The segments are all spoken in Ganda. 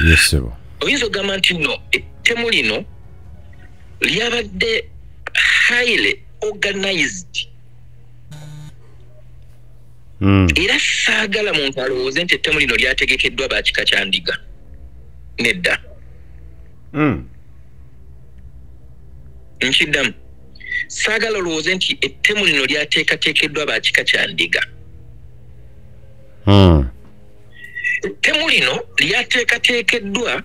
Yes sir. Oyinza okugamba nti no ettemu lino lyabadde highly organized. Era saagala muntu alowooze nti ettemu lino lyategekeddwa bakika kya ndiga. Nedda. Nkiddamu. Saagala olowooze nti ettemu lino lyateekateekeddwa bakika kya ndiga. Ettemu lino lyateekateekeddwa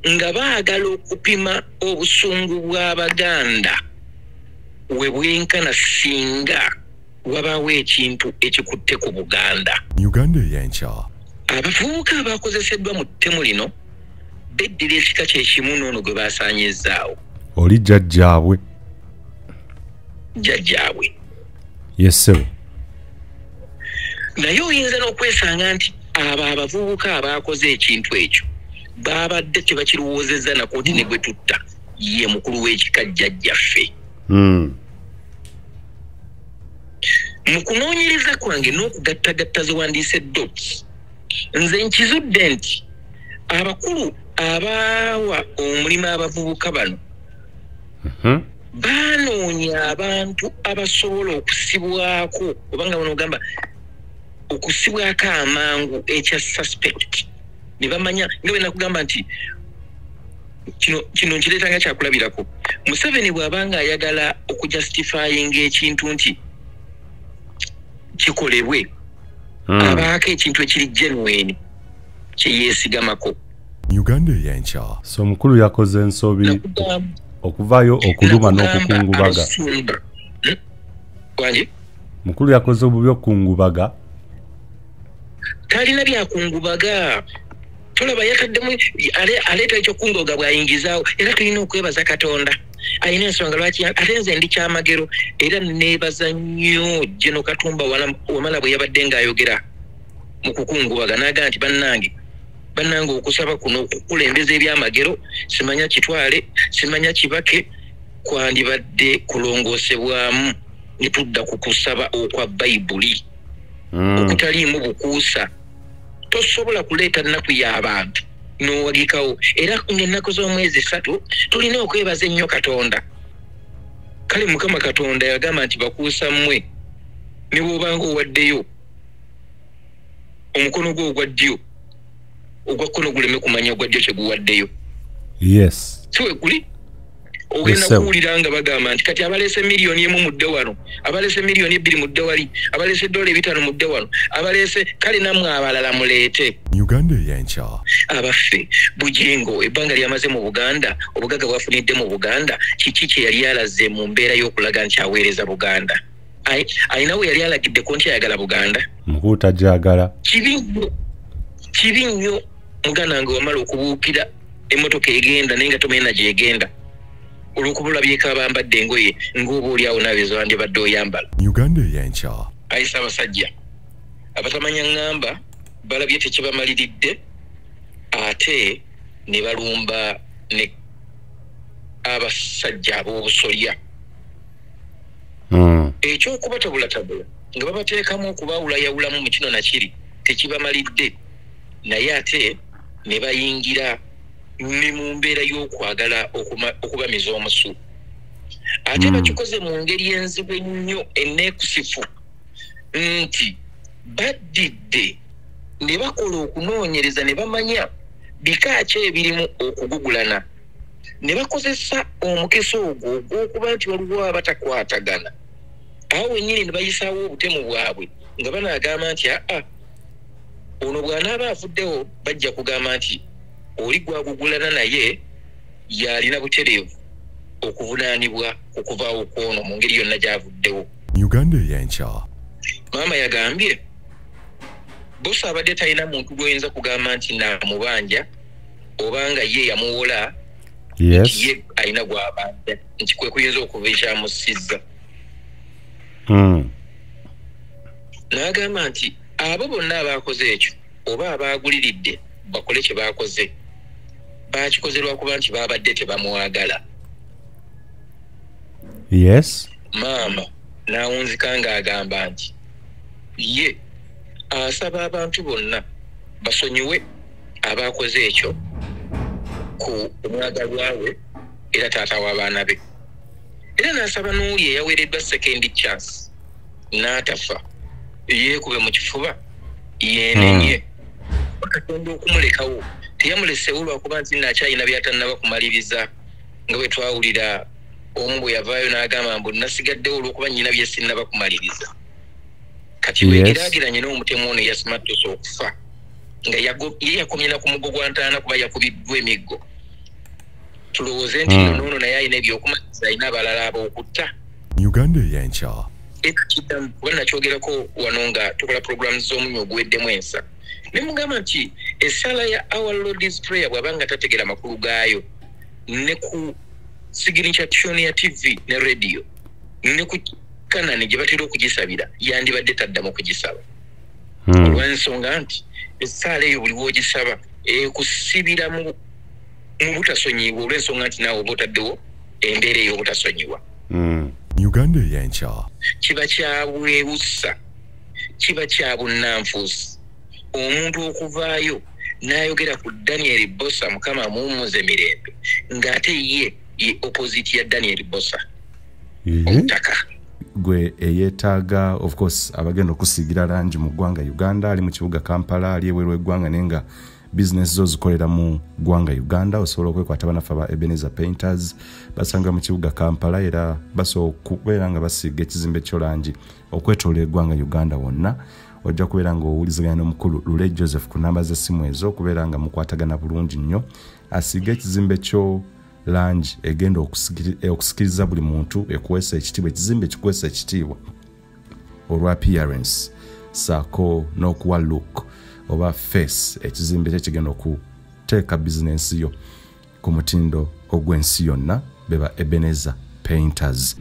nga baagala okupima obusungu bw'Abaganda we bwenkana singa wabaawo ekintu ekikutte ku Buganda. Uganda Eyenkya. Abavubuka abakozeseddwa mu ttemu lino beddira ekika kyekimu n'ono gwe baasaanyizzaawo. Oli jjajjaabwe. Jjajjaabwe. Yes sir. Naye oyinza n'okwesanga nti abo abavubuka abakoze ekintu ekyo baabadde tebakirowoozezza nako nti ne gwe tutta ye mukulu w'ekika jjajjaffe. Mu kunoonyereza kwange n'okugattagatta ze wandiise dots, nze nkizudde nti abakulu abaawa omulimu abavubuka bano baanoonya abantu abasobola okusibwako oba nga bano ogamba okusibwako amangu ekya suspect ne bamanya nga bwe nakugamba nti kino nkireeta nga kyakulabirako. Museveni bw'abanga ayagala okujustifyinga ekintu nti kikolebwe abaako ekintu ekiri genuine kyeyeesigamako. Uganda Eyenkya. So mukulu yakoze ensobi okuvaayo okuluma n'okukungubaga. Mukulu yakoze obubi okukungubaga. Talina byakungubaga. Tolaba yataddemu aleeta ekyokungoga bw'ayingizaawo era tulina okwebaza Katonda. Ayina ensonga lwaki ate nze ndi kyamagero era neebaza nnyo Jeno Katumba Wamala bwe yabadde ng'ayogera mu kukungubaga n'agamba nti bannange okusaba kuno okukulembeza ebyamagero simanya kitwale simanya kibake kwandibadde kulongoosebwamu ne tudda ku kusaba okwa Bayibuli okutaliimu bukuusa. Tosobola kuleeta nnaku y'abantu n'owagikawo era ng'ennaku z'omwezi 3 tulina okwebaza ennyo Katonda. Kale Mukama Katonda yagamba nti bakuusa mmwe ne bw'obanga owaddeyo omukono gwo ogwa ddyo ogwa kkono guleme kumanya ogwa ddyo kye guwaddeyo. Yes. Siwe guli ogenda kuwulira nga bagamba nti kati abaleese miliyoni emu mudde wano, abaleese miliyoni 2 mudde wali, abaleese $5 mudde wano, abaleese kale nammwe abalala muleete. Uganda Eyenkya. Abaffe Bujjingo ebbanga lyamaze mu Buganda, obugaga bwafunidde mu Buganda, kiki kye yali alaze mu mbeera y'okulaga nti aweereza Buganda? Ayina we yali alagidde ko nti ayagala Buganda. Mukulu tajagala. Kibi nnyo muganda nga wamala okubuukira emmotoka egenda naye nga tomenya gyegenda. Olw'okubulabyeko abambadde engoye ng'oba oliawo naawe zowandye badde oyambala. Uganda Eyenkya. Ayisa abasajja abatamanya ngamba balabye tekibamaliridde ate ne balumba ne abasajja ab'obusolya. Ekyokubatabulatabula nga babateekamu okubaawulayawulamu mu kino nakiri tekibamalidde naye ate ne bayingira ne mu mbeera y'okwagala okubamiza omusu. Ate bakikoze mu ngeri enzibu ennyo enneekusifu nti baddidde ne bakola okunoonyereza ne bamanya bika ki ebirimu okugugulana ne bakozesa omukisa ogwo ogw'okuba nti waliwo abatakwatagana. Awo wennyini ne bayisaawo obutemu bwabwe nga banaagamba nti ono bw'anaaba avuddewo bajja kugamba nti oli gwagugulana naye yalina butereevu okuvunaanibwa okuvaawo kwono mu ngeri yonna gy'avuddewo. Uganda Eyenkya. Maama yagambye bosi abadde talina muntu gw'oyinza kugamba nti naamubanja obanga ye yamuwola nti ye alina gw'abanja nti kwe kuyinza okuva ekyamusizza. N'agamba nti abo bonna abaakoze ekyo oba abaaguliridde bakole kye baakoze baakikoze lwakuba nti baabadde tebamwagala. Yes. Maama n'awunzika ng'agamba nti ye asaba abantu bonna basonyiwe abakoze ekyo ku omwagalwa we era taata w'abaana be. Era n'asaba n'oli eyaweereddwa second chance n'atafa yeekube mu kifuba yeenenye Katonda okumulekawo teyamuleseewo lwakuba nti nakyalina by'atannaba kumaliriza nga bwe twawulira omu bwe yavaayo n'agamba mbu nasigaddewo olw'okuba nnyina bye sinnaba kumaliriza. Kati wegeraageranye n'omutemu ono eyasimattusa okufa nga ye yakomye na ku mugo gwa ntaana kuba yakubiddwa emiggo. Tulowooze nti noono naye alina ebyokumaliriza alina abalala ab'okutta. Uganda Eyenkya. Kuba nakyogerako wano nga tukola programu z'omunyo oguweddemu ensa. Ne mugamba nti essala ya Our Lord's Prayer bw'aba nga tategera makulu gaayo ne ku signature tune ya TV ne radio ne ku kanani gye batera okugisabira yandibadde taddamu kugisaba. Olw'ensonga nti essala eyo buli w'ogisaba ekusibira mu butasonyiibwa olw'ensonga nti naawe oba otaddewo embeera ey'obutasonyiwa. Uganda Eyenkya. Kiba kya bwebusa, kiba kya bunnanfuusi omuntu okuvaayo n'ayogera ku Daniel Bossa Mukama amuwummuze mirembe ng'ate ye opposite ya Daniel Bossa omutaka gwe eyeetaaga of course abagenda okusiigira langi mu ggwanga Uganda ali mu kibuga Kampala ali ebweru eggwanga nenga business zo zikolera mu ggwanga Uganda osobola okwekwata banaffe aba Ebenezer Painters basanga mu kibuga Kampala era basobola okubeera nga basiiga ekizimbe ky'olangi okwetolera eggwanga Uganda wonna. Ojja kubeera ng'owuliziganya n'omukulu Lule Joseph ku namba z'essimu ezo okubeera nga mukwatagana bulungi nnyo asiiga ekizimbe kyo langi egenda okusikiriza buli muntu ekuweesa ekitiibwa ekizimbe ekikuweesa ekitiibwa olwa appearance saako n'okuwa look oba face ekizimbe ekigenda okuteeka bizinensi yo ku mutindo ogw'ensi yonna beba Ebenezer Painters.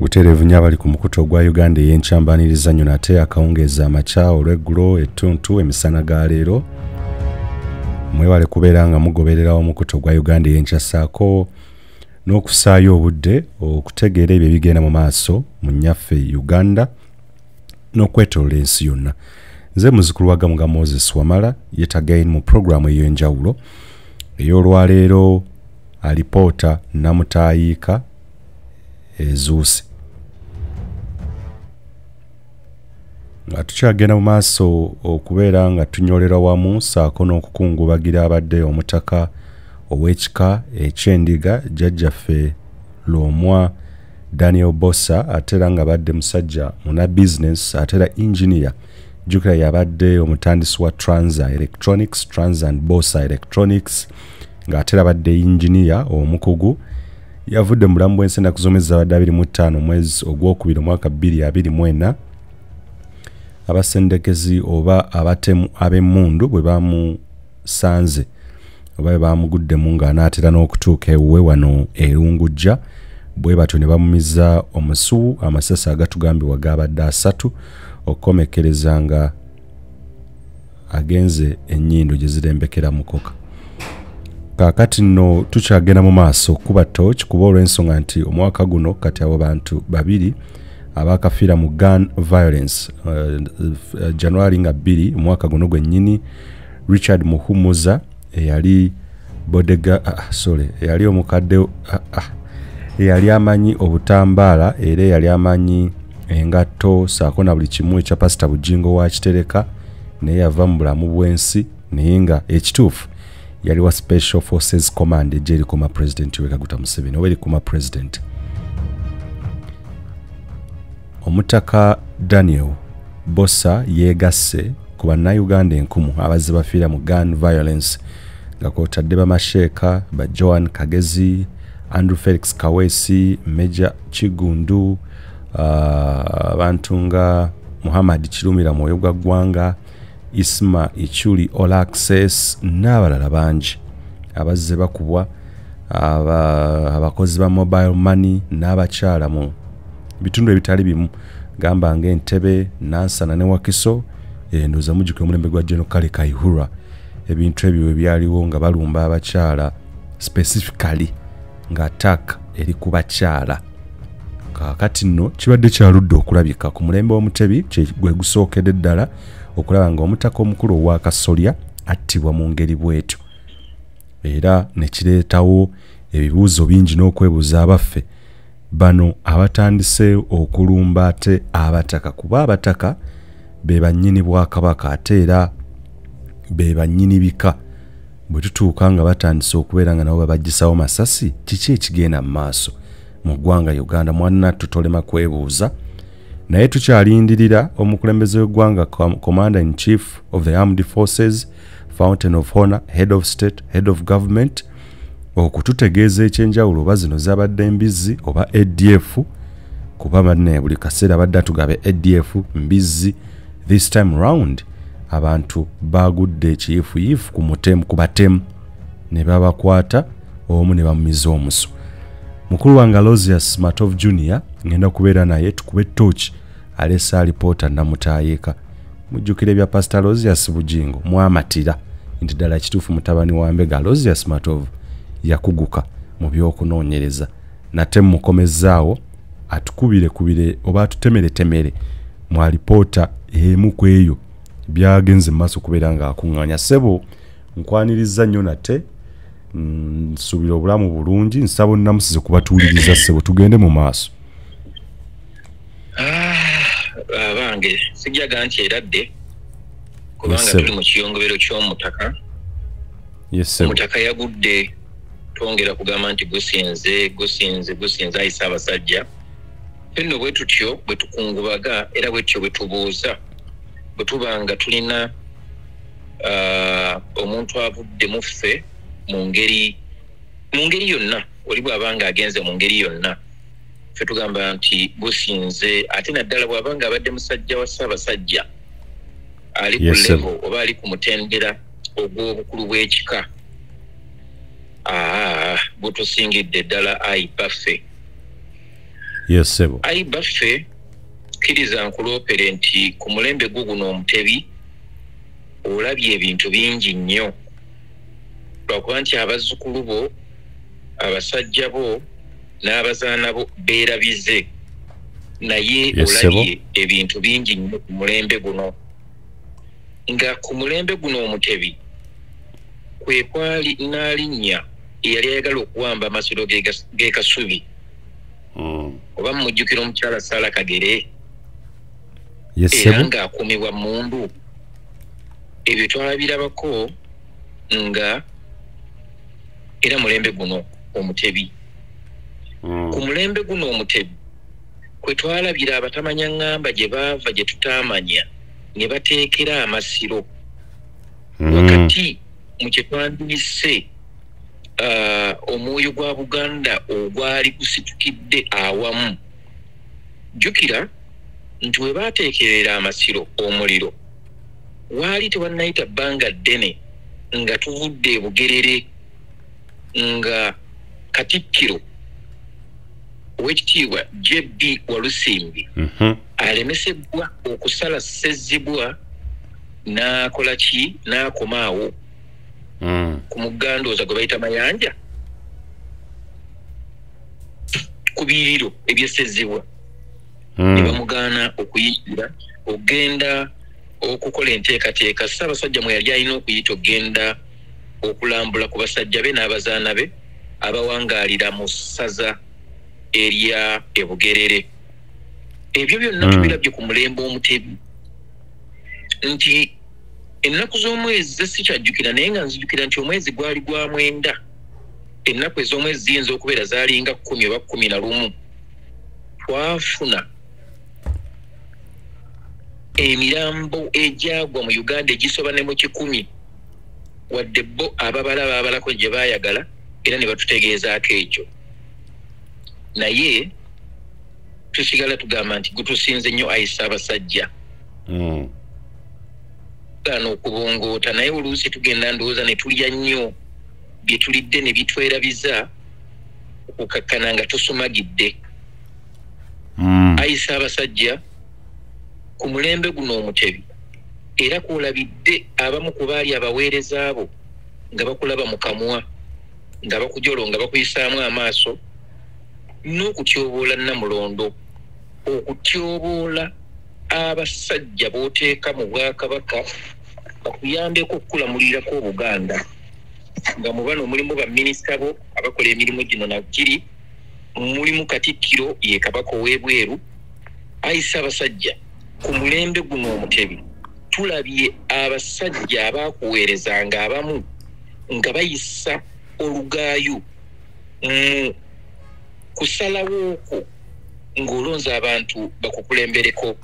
Butereevu nnyo abali ku mukutu ogwa Uganda Eyenkya mbaniriza nnyo nate akawungeeza amakya olw'eggulo ettuntu emisana ga leero mwewale kubeera nga mugoberera omukutu ogwa Uganda Eyenkya saako n'okusaayo obudde okutegeera ebyo ebigenda mu maaso mu nnyaffe Uganda n'okwetoloola ensi yonna. Nze muzukulu wa Gamuga Moses Wamala yet again mu programu ey'enjawulo ey'olwaleero alipoota namutaayiika ezuuse. Nga tukyagenda mu maaso okubeera nga tunyolera wamu saako n'okukungubagira abadde omutaka ow'ekika eky'endiga jjajjaffe Lwomwa Daniel Bossa ate era nga badde musajja muna business ate era engineer jjukira yabadde omutandisi wa Transa Electronics Transa and Bossa Electronics ng'ate era badde engineer omukugu yavudde mu bulamu bw'ensi ennaku z'omwezi abadde 25 omwezi ogwokubiri omwaka 2024 abasendekezi oba abatemu ab'emmundu bwe bamusanze oba bwe bamuguddemu ng'anaatera n'okutuuka ewuwe wano erungujja bwe batyo ne bamumiza omusu amasasi agatugambibwa gabadde 3 okukomekereza nga agenze ennyindo gye zirembekera mukoka. Kakati nno tukyagenda mu maaso kuba torch kuba olw'ensonga nti omwaka guno kati abo bantu babiri abakafiira mu gun violence January nga 2 omwaka guno gwennyini Richard Muhumuza eyali eyali omukadde eyali amanyi obutambaala era eyali amanyi engatto saako na buli kimu ekya Pastor Bujjingo wa Kitereka naye yava mu bulamu bw'ensi naye nga ekituufu yali wa Special Forces Command ejeri kuma President Yoweri Kaguta Museveni oweri kuma President. Omutaka Daniel Bossa yeegasse ku bannayuganda enkumu abazze bafiira mu gun violence nga kwotadde bamasheeka ba Joan Kagezi, Andrew Felix Kawesi, Major Chigundu, abantu nga Muhammad Kirumira Mwoyo gwa ggwanga, Isma Ichuli All Access n'abalala bangi abazze bakubwa, abakozi ba mobile money n'abakyala mu bitundu ebitali bimu gamba ng'Entebbe, Nansana ne Wakiso. Ndoza mujjuke omulembe gwa General Kale Kayihura ebintu ebyo byaliwo nga balumba abakyala specifically nga attack eri ku bakyala. Kakati nno kibadde kyaludde okulabika ku mulembe w'Omutebi gwe gusookedde ddala okulaba nga omutaka omukulu owa Kasolya attibwa mu ngeri bw'etyo, era ne kireetawo ebibuuzo bingi n'okwebuuza abaffe bano abatandise okulumba ate abataka, kuba abataka be bannyini Bwakabaka ate era be bannyini bika. Bwe tutuuka nga batandise okubeera nga nabo babajjisawo masasi, kiki ekigenda mu maaso mu ggwanga Uganda? Mwanna tutolema kwebuuza, naye tukyalindirira omukulembeze w'eggwanga, Commander in Chief of the Armed Forces, Fountain of Honor, Head of State, Head of Government, okututegeeza ekyenjawulo oba zino zabadde mbizzi oba ADF, kuba banne buli kaseera badde atugabe ADF mbizzi. This time round abantu bagudde ekiyifuyifu ku batemu ne babakwata omu ne bamumiza omusu. Mukulu wange Aloysius Matov Jr. ngenda kubeera naye tukube torch alesa alipoota namutaayeka. Mujjukire bya Pastor Aloysius-Bujjingo mwamatira nti ddala kituufu mutabani wa Mbega Aloysius Matov yakuguka mu by'okunoonyereza, nate mukomezaawo atukubire oba atutemere mu alipoota emu ku eyo byagenze mu maaso kubeera nga akuŋŋaanya. Ssebo nkwaniriza nnyo nate, nsuubira obulamu bulungi, nsaba onnamusize kubatuuliriza ssebo tugende mu maaso. Abange sijaga nti eradde kubanga tuli mu kiyongobero ky'omutaka. Omutaka yagudde, twongera kugamba nti gusinze ayisa abasajja. Fenno bwe tutyo bwe tukungubaga era bwe tutyo bwe tubuuza bwe tubanga tulina omuntu avudde mu ffe mu ngeri yonna, oli bw'abanga agenze mu ngeri yonna ffe tugamba nti gusinze, ate naddala bw'abanga abadde musajja wa Ssaabasajja ali ku level oba ali ku mutendera ogw'obukulu bw'ekika, butusingidde ddala ayi baffe. Yes, sebo. Ayi baffe kkiriza nkuloopere nti ku mulembe guno Omutebi olabye ebintu bingi nnyo, lwakuba nti abazzukulu bo, abasajja bo n'abazaana bo beerabize, naye olabye ebintu bingi nnyo ku mulembe guno. Nga ku mulembe guno Omutebi kwe kwali n'alinnya eyali ayagala okuwamba amasiro g'e Kasubi. Oba mujjukira omukyala Sala Kagere era ng'akuumibwa Mundu. Ebyo twalabirabako nga era mulembe guno Omutebi. Ku mulembe guno Omutebi kwe twalabira abatamanya ŋŋamba gye baava gye tutaamanya ne bateekera amasiro wakati mu kye twandiyise omwoyo gwa Buganda ogwali gusitukidde awamu. Jjukira nti we baateekerera amasiro omuliro waali tewannayita bbanga ddene nga tuvudde e Bugerere nga Katikkiro Oweekitiibwa J.B. Walusimbi alemesebwa okusala Ssezzibwa n'akola ki n'akomaawo ku mugandooza gwe bayita Mayanja ku biriro eby'Essezibwa ne bamugaana okuyitira ogenda okukola enteekateeka. Ssaabasajja mwe yali alina okuyita ogenda okulambula ku basajja be n'abazaana be abawangaalira mu ssaza erya e Bugerere. Ebyo byonna tubirabye ku mulembe Omutebi nti ennaku z'omwezi sikyajjukira naye nga nzijjukira nti omwezi gwali gwa mwenda. Ennaku ez'omwezi ziyinza okubeera zaalinga 10 oba 11. Twafuna emirambo egyagwa mu Uganda egisoba ne mu 10 wadde bo ababala baabalako gye baayagala era ne batutegeezaako ekyo. Naye tusigala tugamba nti gutusinze nnyo Ayi Ssaabasajja Kano okubongoota naye oluusi tugenda ndowooza ne tulya nnyo bye tulidde ne bitwerabiza okukakkana nga tusumagidde. Ayisa abasajja ku mulembe guno omutebi era kwolabidde abamu ku baali abaweereza abo nga bakulaba mu kamwa nga bakujolo nga bakuyisaamu amaaso n'okutyoboola Namulondo okutyoboola abasajja b'oteeka mu Bwakabaka bakuyambeko okukulamulirako Obuganda nga mu bano mulimu baminisita bo abakola emirimu gino nagiri mulimu Katikkiro ye Kabaka ow'ebweru. Ayisa abasajja ku mulembe guno omutebi tulabye abasajja abaakuweerezanga abamu nga bayisa olugaayu kusalawo okwo ng'olonza abantu bakukulembereko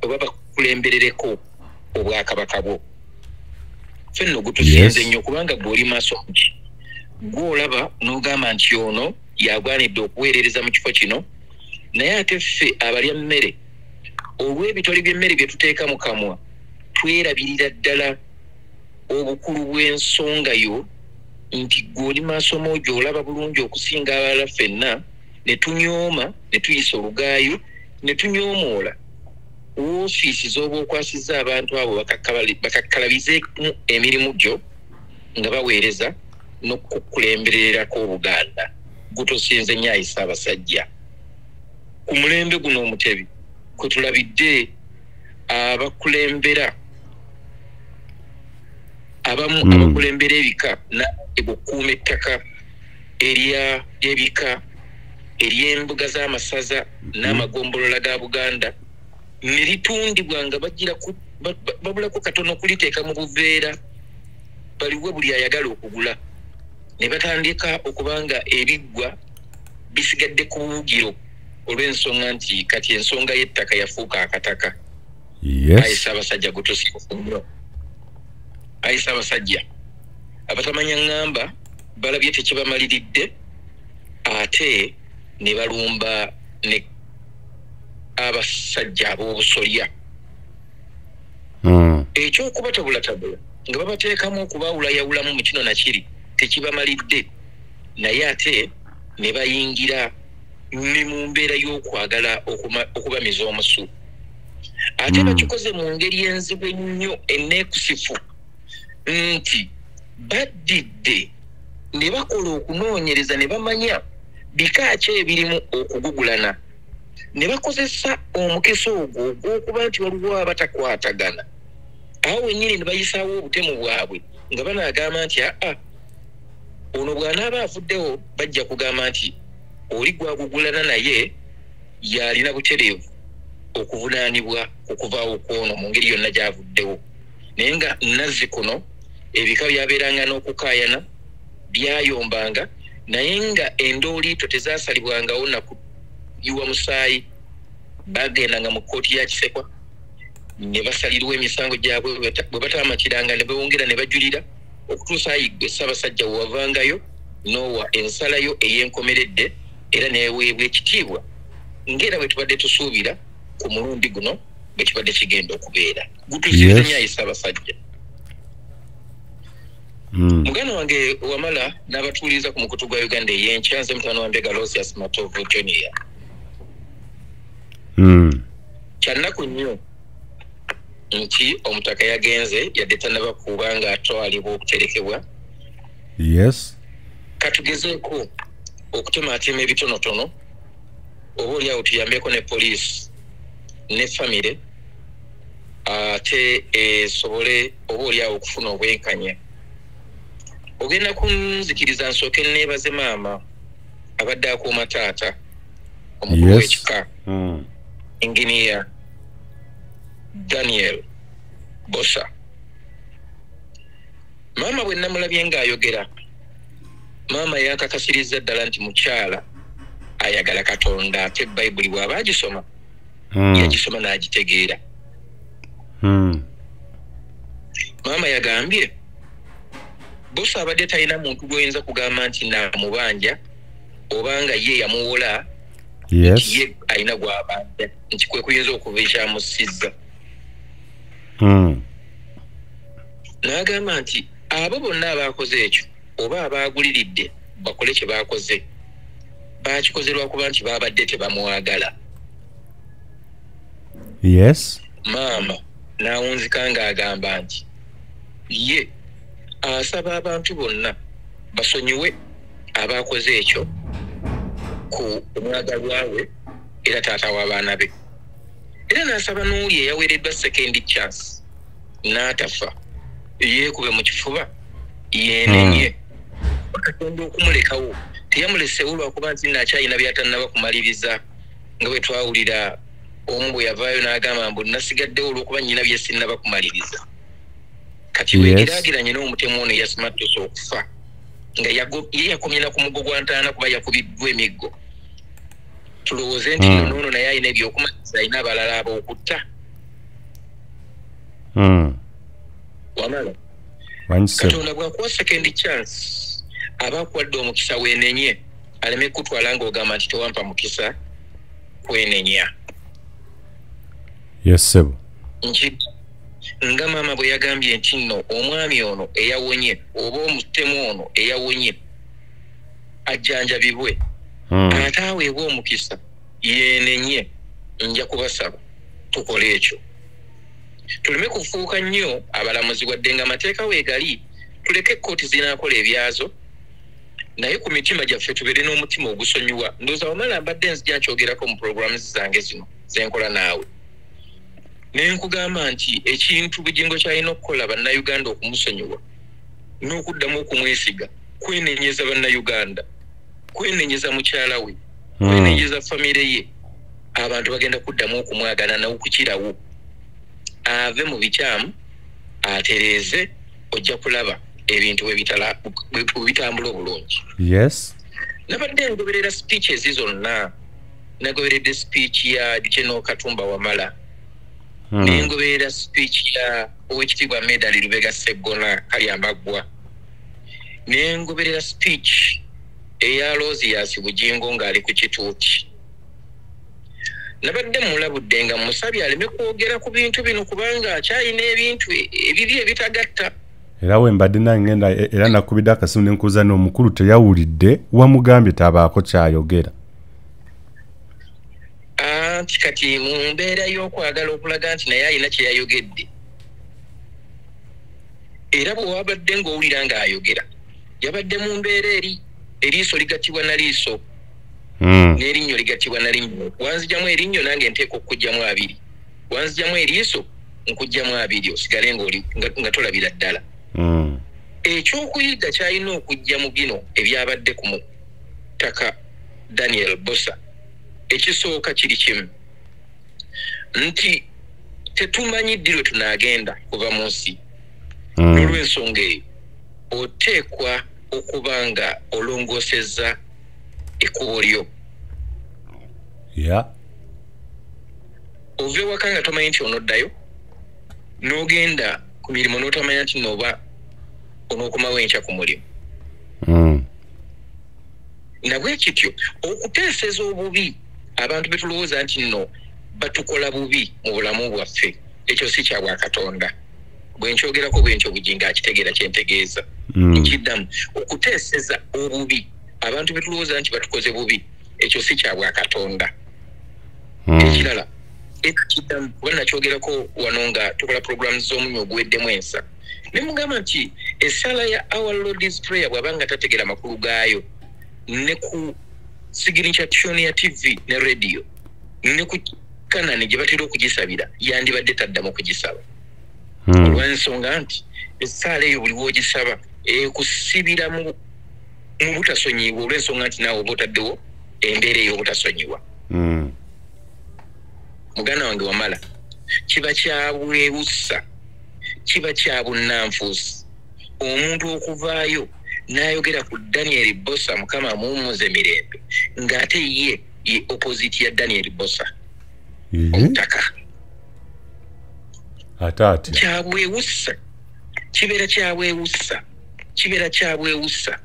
oba bakukulemberereko Obwakabaka bwo. Fenno gutusinze nnyo kubanga gw'oli maaso muki gw'olaba n'ogamba nti ono yagwanidde okuweerereza mu kifo kino, naye ate ffe abalya mmere olw'ebitoli by'emmere bye tuteeka mu kamwa twerabirira ddala obukulu bw'ensonga yo nti gw'oli maaso moojo olaba bulungi okusinga abalala ffenna ne tunyooma ne tuyisa olugaayo ne tunyoomoola woofiisi z'oba okwasizza abantu abo bakakkalabizeemu emirimu gyo nga baweereza n'okukulembererako Obuganda. Gutusinze nnyo Ayisa abasajja ku mulembe guno omutebi kwe tulabidde abakulembera abamu abakulembera ebika okukuuma ettaka ery'ebika ery'embuga z'amasaza n'amagombolola ga Buganda ne litundibwa nga babulako katono kuliteeka mu buveera baliwe buli ayagala okugula ne batandika okubanga ebiggwa bisigadde ku buwugiro olw'ensonga nti kati ensonga y'ettaka yafuuka akataka. Ayisa abasajja gutusinze nnyo. Ayisa abasajja abatamanya ngamba balabye tekibamaliridde ate ne balumba ne abasajja ab'obusolya ekyokubatabulatabula nga babateekamu okubaawulayawulamu mu kino nakiri tekibamalidde naye ate ne bayingira ne mu mbeera y'okwagala okubamiza omusu ate bakikoze mu ngeri enzibu ennyo enneekusifu nti baddidde ne bakola okunoonyereza ne bamanya bika ki ebirimu okugugulana ne bakozesa omukisa ogwo ogw'okuba nti waliwo abatakwatagana awo wennyini ne bayisaawo obutemu bwabwe nga banaagamba nti ono bw'anaaba avuddewo bajja kugamba nti oli gwagugulana naye yalina butereevu okuvunaanibwa okuvaawo kwono mu ngeri yonna gy'avuddewo. Naye nga nazzi kuno ebika byabeeranga n'okukaayana byayombanga naye nga endooliito tezaasalibwangawo nakuyiwa musaayi bagendanga mu kkooti ya Kisekwa ne basalirwa emisango gyabwe bwe bataamakiranga ne bawongera ne bajulira okutuusa ayiggwe Ssaabasajja wewavangayo n'owa ensalayo ey'enkomeredde era neweebwa ekitiibwa ng'era bwe tubadde tusuubira ku mulundi guno bwe kibadde kigenda okubeera. Gutuusize nnyo Ayisa abasajja. Muganda wange wamala n'abatuuliriza ku mukutu gwa Uganda Eyenkya nze mutano wa Mbega Losius Matovu Junior. Kyannaku nnyo nti omutaka yagenze yadde tannaba kuba nga atwalibwa okuterekebwa. Katugezeeko okutemaatema ebitonotono oba oli awo tuyambeko ne poliisi ne famire ate esobole oba oli awo okufuna obwenkanya. Ogenda kunzikiriza nsooke neebaze maama abadde akuuma taata omukulu w'ekika Engineer Daniel Bosa. Maama bwe namulabye ng'ayogera maama yakakasirizza ddala nti mukyala ayagala Katonda ate Bayibuli bw'aba agisoma yagisoma n'agitegeera. Maama yagambye Bosa abadde talina muntu gw'oyinza kugamba nti naamubanja obanga ye yamuwola ye alina gw'abanja nti kwe kuyinza okuva ekyamusizza. n'agamba nti abo bonna abakoze ekyo oba abaaguliridde bakole kye baakoze baakikoze lwakuba nti baabadde tebamwagala. Yes. Maama n'awunzika ng'agamba nti ye asaba abantu bonna basonyiwe abaakoze ekyo ku omwagalwa we era taata w'abaana be. Era n'asaba n'oli eyaweereddwa second chance n'atafa yeekube mu kifuba yeenenye Katonda okumulekawo teyamulesewo lwakuba nti nakyayina byatannaba kumaliriza nga bwe twawulira omu bwe yavaayo n'agamba mbu nasigaddewo olw'okuba nnyina bye sinnaba kumaliriza. Kati wegeraageranye n'omutemu ono eyasimattusa okufa nga ye yakomyena ku mugo gwa ntaana kuba yakubiddwa emiggo. Tulowooze nti noono naye alina ebyokumaliriza alina abalala ab'okutta. Wamala Katonda bw'akuwa second chance aba akuwadde omukisa weenenye aleme kutwala ng'ogamba nti tewampa mukisa kwenenya. Yes, sebo. Nga maama bwe yagambye nti nno omwami ono eyawonye oba omutemu ono eyawonye ajjanjabibwe ate aweebwa omukisa yeenenye, nja kubasaba tukole ekyo. Tuleme kufuuka nnyo abalamuzi wadde nga amateeka weegali, tuleke ekkooti zinaakola ebyazo naye ku mitima gyaffe tubeere n'omutima ogusonyiwa. Ndowooza wamala mbadde nzija nkyogerako mu programu zange zino zenkola naawe. Nenkugamba nti ekintu Bujjingo kyalina okukola bannayuganda okumusonyiwa n'okuddamu okumwesiga, kwenenyeza bannayuganda, kwenenyeza mukyala we, kwenenyeza famire ye, abantu bagenda kuddamu okumwagala n'okukirawo. Ave mu bikyamu atereeze, ojja kulaba ebintu bitambula obulungi. Yes. Nabadde ngoberera speeches zonna. Nagoberedde speech ya General Katumba Wamala. Nengoberera speech ya Oweekitiibwa Medali Lubega Sseggona Kalyambagwa. Nengoberera speech eya Rosias Bujjingo ng'ali ku kituuti. Nabadde mulabudde nga musabye aleme kwogera ku bintu bino kubanga akyalina ebintu ebibi ebitagatta. Era we mbadde nangenda era nakubidde akasimu nenkuuza n'omukulu teyawulidde wamugambye tabaako kyayogera. Anti kati mu mbeera y'okwagala okulaga nti naye alina kye yayogedde. Era bwe wabadde ng'owulira ng'ayogera yabadde mu mbeera eriiso ligattibwa na liiso. N'erinnyo ligattibwa na linnyo. Wanzigyamu erinnyo nange nteeka okugyamu abiri. Wanzigyamu eriiso nkugyamu abiri osigale nga tolabira ddala. Ekyokuyiga kyalina okujja mu bino ebyabadde ku mutaka Daniel Bosa. Ekisooka kiri kimu nti tetumanyi ddi lwe tunaagenda kuva mu nsi. N'olw'ensonga eyo oteekwa okuba nga olongoosezza ekkubo lyo. Ove waka nga tomanyi nti onoddayo n'ogenda ku mirimu n'otomanya nti nooba onookomawo enkya ku mulimu. Nabwe kityo okuteeseza obubi abantu betulowooza nti nno batukola bubi mu bulamu bwaffe, ekyo si kya Bwakatonda. Bwe nkyogerako bwentyo Bujjingo akitegeera kyentegeeza. Nkiddamu okuteeseza obubi abantu betulowooza nti batukoze bubi, ekyo si kya Bwakatonda. Ekirala ekiddamu kuba nakyogerako wano nga tukola programu z'omunyo oguweddemu ensa. Ne mugamba nti essala ya Our Lord's Prayer bw'abanga tategera makulu gaayo ne ku signature ya TV ne radio ne ku kanani gye batera okugisabira yandibadde taddamu kugisaba. Olw'ensonga nti essala eyo buli w'ogisaba ekusibira mu butasonyiwa olw'ensonga nti naawe oba otaddewo embeera ey'obutasonyiwa. Muganda wange Wamala, kiba kya bwebusa, kiba kya bunnanfuusi omuntu okuvaayo n'ayogera ku Daniel Bosa Mukama amuwummuze mirembe ng'ate ye opposite ya Daniel Bosa omutaka. Ate kyabwewusa, kibeera kyabwewusa, kibeera kyabwewusa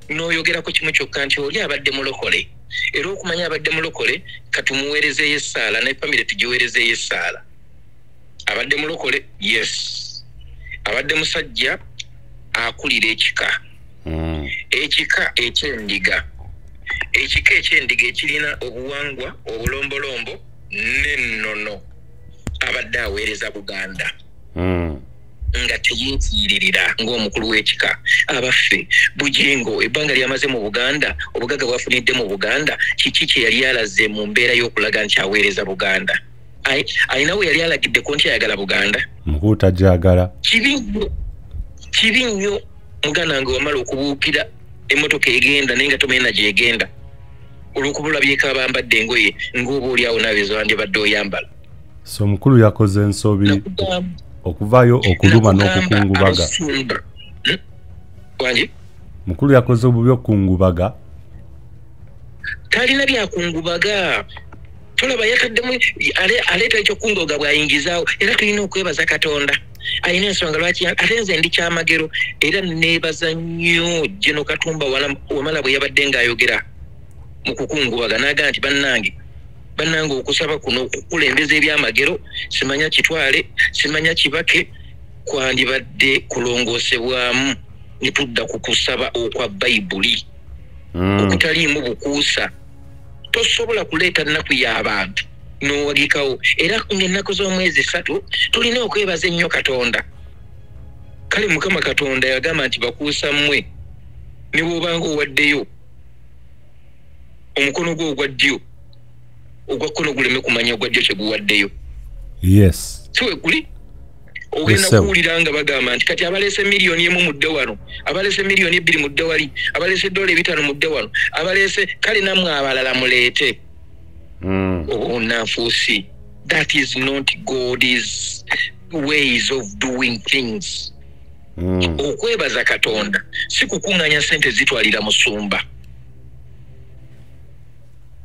n'oyogerako kimu kyokka nti oli abadde mulokole. Era okumanya abadde mulokole katumuweerezeeyo essaala ne famire tugiweerezeeyo essaala. abadde mulokole yes abadde musajja akulira ekika ekika ekyendiga ekirina obuwangwa obulombolombo n'ennono abadde aweereza Buganda nga teyeetiiririra ng'omukulu w'ekika abaffe Bujjingo ebbanga lyamaze mu Buganda obugagga bwafunidde mu Buganda kiki kye yali alaze mu mbeera y'okulaga nti aweereza Buganda ayina we yali alagiddeko nti ayagala Buganda mukulu tajagala kibi nnyo muganda nga wamala okubuukira emmotoka egenda naye nga tomenya gyegenda olw'okubulabyeko abambadde engoye ng'oba oli awo naawe zowandye badde oyambala so mukulu yakoze ensobi okuvaayo okuluma n'okukungubaga wangi mukulu yakoze obubi okukungubaga talina byakungubaga tolaba yataddemu aleeta ekyokungoga bw'ayingizaawo era tulina okwebaza Katonda ayina ensonga lwaki ate nze ndi kyamagero era neebaza nnyo Jeno Katumba wamala bwe yabadde ng'ayogera mu kukungubaga n'aga nti bannange okusaba kuno okukulembeza ebyamagero simanya kitwale simanya kibake kwandibadde kulongoosebwamu ne tudda ku kusaba okwa Bayibuli okutaliimu bukuusa tosobola kuleeta nnaku y'abantu n'owagikawo era ng'ennaku z'omwezi 3 tulina okwebaza ennyo Katonda kale Mukama Katonda yagamba nti bakuusa mmwe ne bw'obanga owaddeyo omukono gwo ogwa ddyo ogwa kkono guleme kumanya ogwa ddyo kye guwaddeyo yes siwe guli ogenda kuwulira nga bagamba nti kati abaleese miliyoni emu mudde wano abaleese miliyoni 2 mudde wali abaleese $5 mudde wano abaleese kale nammwe abalala muleete obunafuusi that is not God's ways of doing things okwebaza Katonda si kukuŋŋanya sente zitwalira musumba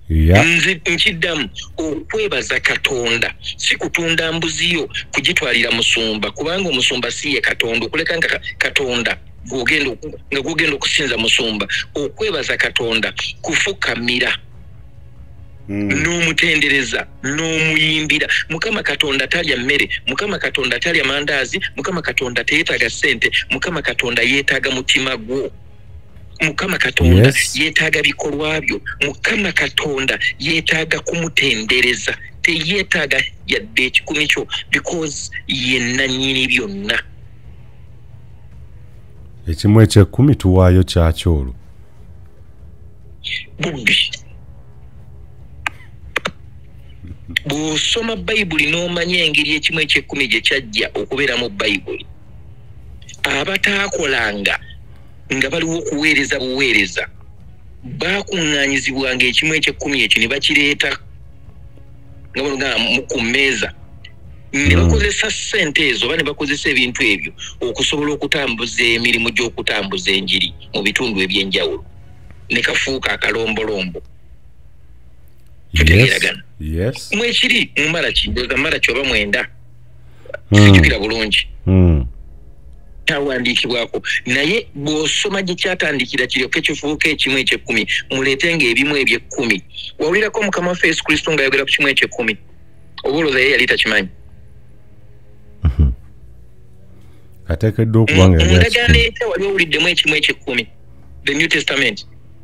nze nkiddamu okwebaza Katonda si kutunda mbuziyo kugitwalira musumba kubanga omusumba si ye Katonda okuleka nga Katonda gwogenda okusinza musumba okwebaza Katonda kufukamira n'omutendereza n'omuyimbira Mukama Katonda talya mmere Mukama Katonda talya mandaazi Mukama Katonda teyeetaaga ssente Mukama Katonda yeetaaga mutima gwo Mukama Katonda yeetaaga bikolwa byo Mukama Katonda yeetaaga kumutendereza teyeetaaga yadde ekikumi kyo because yenna nnyini byonna ekimu eky'ekkumi tuwaayo kyaki olwo bubbi bw'osoma Bayibuli n'omanya engeri ekimu eky'ekkumi gye kyajja okubeera mu Bayibuli abataakolanga nga baliwo okuweereza buweereza bakuŋŋaanyizibwanga ekimu eky'ekkumi ekyo ne bakireeta nga banoga ku mmeeza ne bakozesa ssente ezo oba ne bakozesa ebintu ebyo okusobola okutambuza emirimu gy'okutambuza enjiri mu bitundu eby'enjawulo ne kafuuka akalombolombo tutegeeragana mwekiri mu Malaki ndoza Malaki oba 9 sijjukira bulungi tawandiikibwako naye bw'osoma gye kyatandikira kiryoke kifuuka ekimu eky'ekkumi muleetenga ebimu eby'ekkumi wawulirako Mukama waffe Yesu Kristo ng'ayogera ku kimu eky'ekkumi oba olowooza ye yali takimanyi ateekeddwa okuba nga ndagaano etya wali owuliddemu ekimu eky'ekkumi the New Testament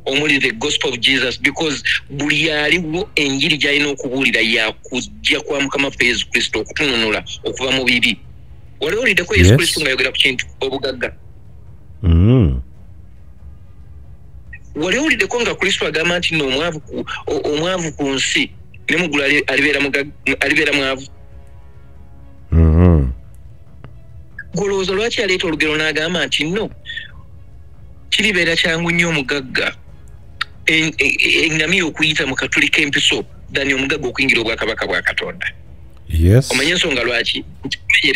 omuli the gospel of Jesus because buli aliwo enjiri gy'alina okubuulira yakujja kwa Mukama waffe Yesu Kristo okutununula okuva mu bibi wali owuliddeko Yesu Kristo ng'ayogera ku kintu obugagga wali owuliddeko nga Kristo agamba nti omwavu ku nsi ne muggulu alibeera mwavu golowooza lwaki aleeta olugero n'agamba nti no kiribeera kyangu nnyo omugagga engamiya okuyita mu katuli k'empiso dani omugagga okuyingira obwakabaka bwa Katonda omanye ensonga lwaki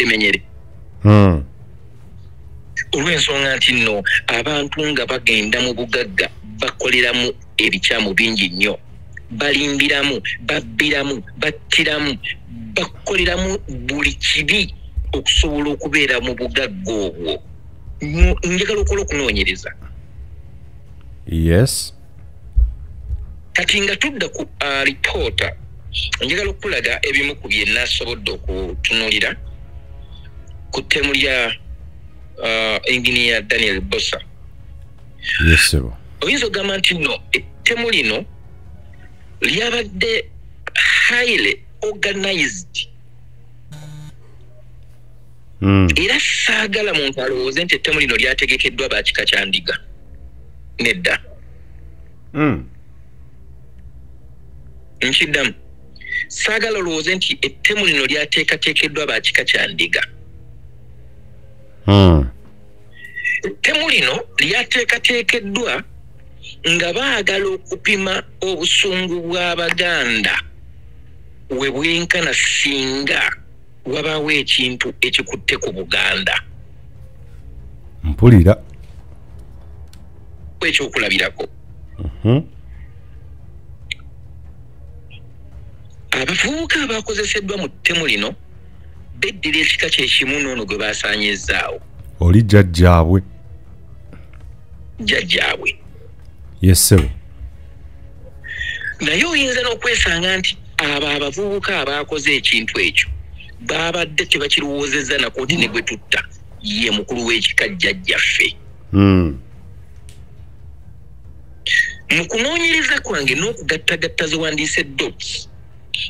menyere olw'ensonga nti nno abantu nga bagenda mu bugagga bakoleramu ebikyamu bingi nnyo balimbiramu babbiramu battiramu bakoleramu buli kibi okusobola okubeera mu bugagga obwo njagala okola okunoonyereza kati nga tudda ku alipoota njagala okulaga ebimu ku bye naasobodde okutunulira ku ttemu lya engineer Daniel Bossa. Yes sir. Oyinza okugamba nti no ettemu lino lyabadde highly organized. Era saagala muntu alowooze nti ettemu lino lyategekeddwa bakika kya ndiga. Nedda. Nkiddamu. Saagala olowooze nti ettemu lino lyateekateekeddwa bakika kya ndiga. Ettemu lino lyateekateekeddwa nga baagala okupima obusungu bw'Abaganda we bwenkana singa wabaawo ekintu ekikutte ku Buganda. Mpulira. Ekyokulabirako. Abavubuka abakozeseddwa mu ttemu lino beddira ekika kyekimu n'ono gwe baasaanyizzaawo. Oli jjajjaabwe. Jjajjaabwe. Yes sir. Naye oyinza n'okwesanga nti abo abavubuka abakoze ekintu ekyo baabadde tebakirowoozezza nako nti ne gwe tutta ye mukulu w'ekika jjajjaffe. Mu kunoonyereza kwange n'okugattagatta ze wandiise dots,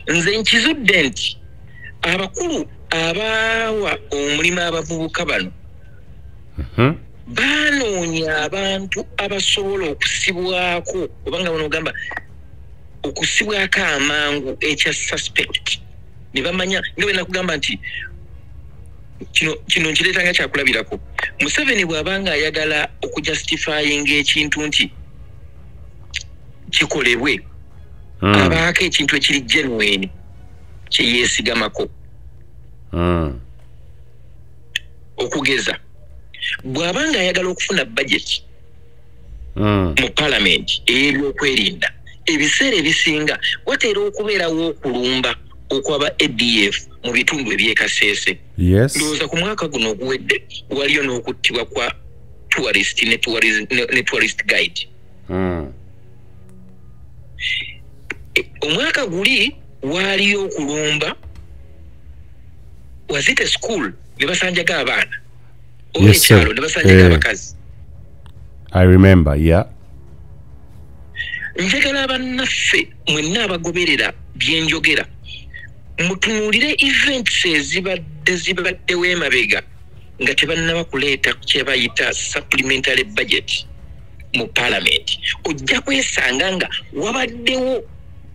nze nkizudde nti abakulu abaawa omulimu abavubuka bano baanoonya abantu abasobola okusibwako obanga banogamba okusibwako amangu ekya suspect ne bamanya nga bwe nakugamba nti kino nkireetanga kyakulabirako. Museveni bw'abanga ayagala okujustifyinga ekintu nti kikolebwe abaako ekintu ekiri genuine kye yeesigamako. Okugeza bw'abanga ayagala okufuna budget mu parliament ey'ebyokwerinda ebiseera ebisinga wateera okubeerawo okulumba okwaba ADF mu bitundu eby'ekasese. Yes. Ndowooza ku mwaka guno oguwedde waliyo n'okuttibwa kwa tourist ne tourist guide. Omwaka guli waliyo okulumba wazite school ne basanjaga abaana. Yes sir. Ne basanjaga abakazi. I remember, yeah. Njagala bannaffe mwenna abagoberera byenjogera mutunuulire events ezibaddewo emabega nga tebannaba kuleeta kye bayita supplementary budget mu parliament. Ojja kwesanga nga wabaddewo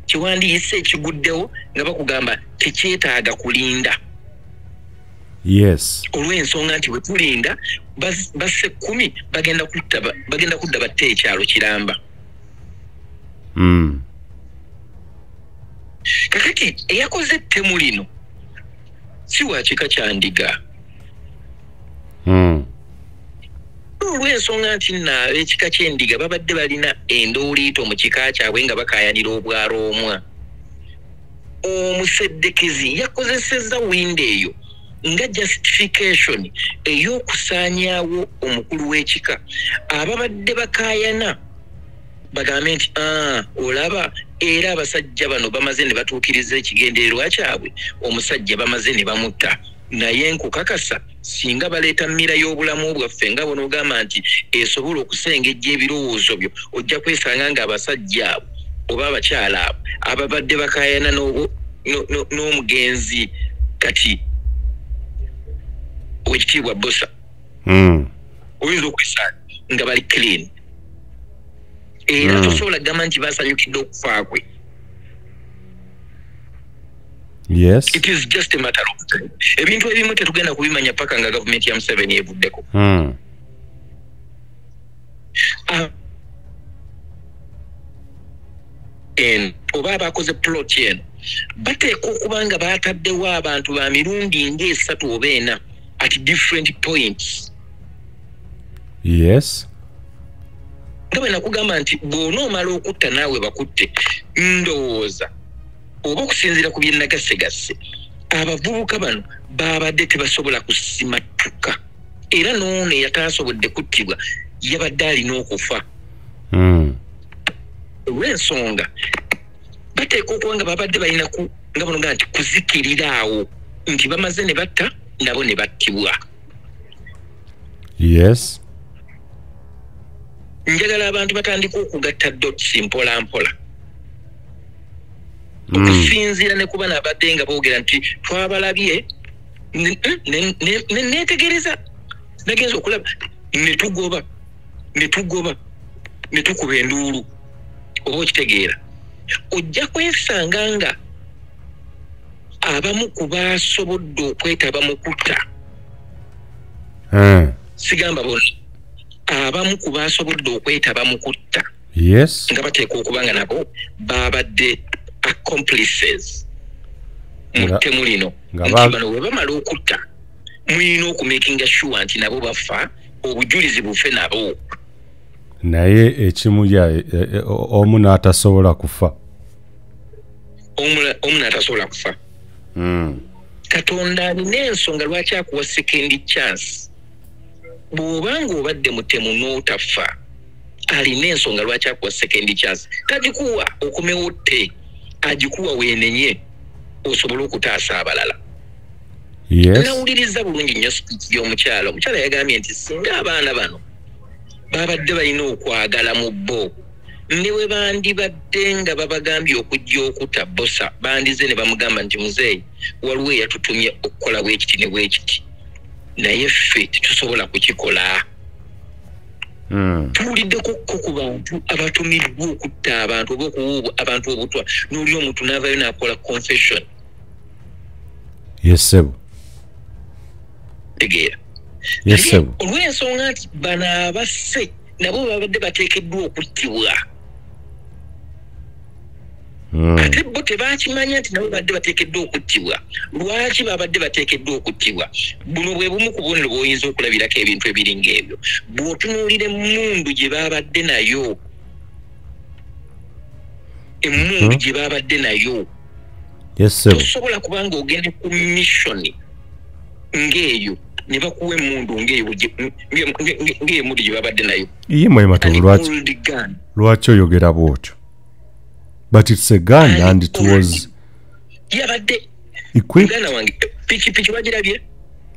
kiwandiise ekiguddewo nga bakugamba tekyetaaga kulinda. Yes. Olw'ensonga nti bwe tulinda basse 10 bagenda kudda batte ekyalo kiramba. Kakati eyakoze ettemu lino si wa kika kya ndiga. Olw'ensonga nti ab'ekika ky'endiga babadde balina endooliito mu kika kyabwe nga bakaayanira obwalo omwa. Omuseddekezi yakozesezza windo eyo nga justification ey'okusaanyaawo omukulu w'ekika. Ababadde bakaayana bagambe nti olaba era abasajja bano bamaze ne batuukiriza ekigendererwa kyabwe, omusajja bamaze ne bamutta. Naye nkukakasa singa baleeta mmira y'obulamu bwaffe nga bonoogamba nti esobola okusengejja ebirowoozo byo, ojja kwesanga nga abasajja abo oba abakyala abo ababadde bakaayana n'omugenzi kati owekitiibwa Bossa oyinza okwesanga nga bali clean. Era tosobola kugamba nti basanyukidde okufa kwe. Yes. It is just a matter of time. Ebintu ebimu tetugenda kubimanya paka nga gavumenti ya Museveni evuddeko. Oba abakoze plot eno bateeka okuba nga baataddewo abantu ba mirundi ng'esatu oba ena at different points. Yes. Nga bwe nakugamba nti bw'onoomala okutta naawe bakutte. Ndowooza oba okusinziira ku bye nagasse abavubuka bano baabadde tebasobola kusimatuka. Era n'ono eyataasobodde kuttibwa yabadde alina okufa. Olw'ensonga bateeka okuba nga babadde balina nga banoga nti kuzikirira awo nti bamaze ne batta nabo ne battibwa. Yes. Njagala abantu batandika okugatta dots mpola mpola. Okusinziira ne kuba n'abadde nga boogera nti twabalabye netegereza nagenza okulaba ne tukuba enduulu oba okitegeera ojja kwesanga nga abamu ku baasobodde okwetaba mu kutta sigamba bona abamu ku baasobodde okwetaba mu kutta yes nga bateeka okuba nga nabo babadde accomplices muttemu lino bano bwe bamala okutta mulina okumakinga sure nti nabo bafa obujulizi bufe nabo naye ekimu omu n'atasobola kufa omu n'atasobola kufa Katonda alina ensonga lwaki akuwa second chance bw'obanga obadde mutemu n'otafa alina ensonga lwaki akuwa second chance tagikuwa okomewo tte agikuwa weenenye osobola okutaasa abalala. Yes. Nawuliriza bulungi nnyo speech y'omukyala. Omukyala yagambye nti singa abaana bano babadde balina okwagala mu bo ne bwe bandibadde nga babagambye okujja okutta bosa bandize ne bamugamba nti muzeeyi waliwo eyatutumye okukola bwekiti ne bwekiti naye ffe tetusobola kukikola. Tuwuliddeko ku bantu abatumiddwa okutta abantu oba okuwuubwa abantu obutwa n'oli omuntu n'avaayo n'akola confession. Yes sebo. Tegeera. Yes sebo. Olw'ensonga nti bano abasse nabo babadde bateekeddwa okuttibwa. Ate bo tebakimanya nti nabo babadde bateekeddwa okuttibwa. Lwaki babadde bateekeddwa okuttibwa? Buno bwe bumu ku bubonero bw'oyinza okulabirako ebintu ebiringa ebyo. Bw'otunuulira emmundu gye babadde nayo. Emmundu gye babadde nayo. Yes sir. Tosobola kubanga ogende ku mission ng'eyo ne bakuwa emmundu ng'emmundu gye babadde nayo. Iye mwematovu lwaki oyogera bw'otyo? But it's a gun and it was equipped. Piki wagirabye?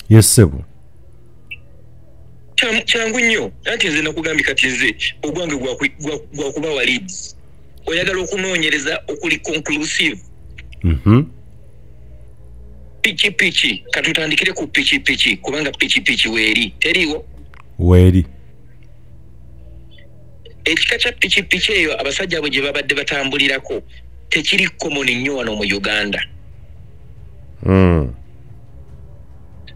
Yes sebo. Kyangu nnyo anti nze nakugambye kati nze ogwange gwakuba wa leads oyagala okunoonyereza okuli conclusive. Piki katutandikire ku piki kubanga piki weeri teriwo weeri. Ekika kya piki eyo abasajja abo gye babadde batambulirako tekiri common nnyo wano mu Uganda.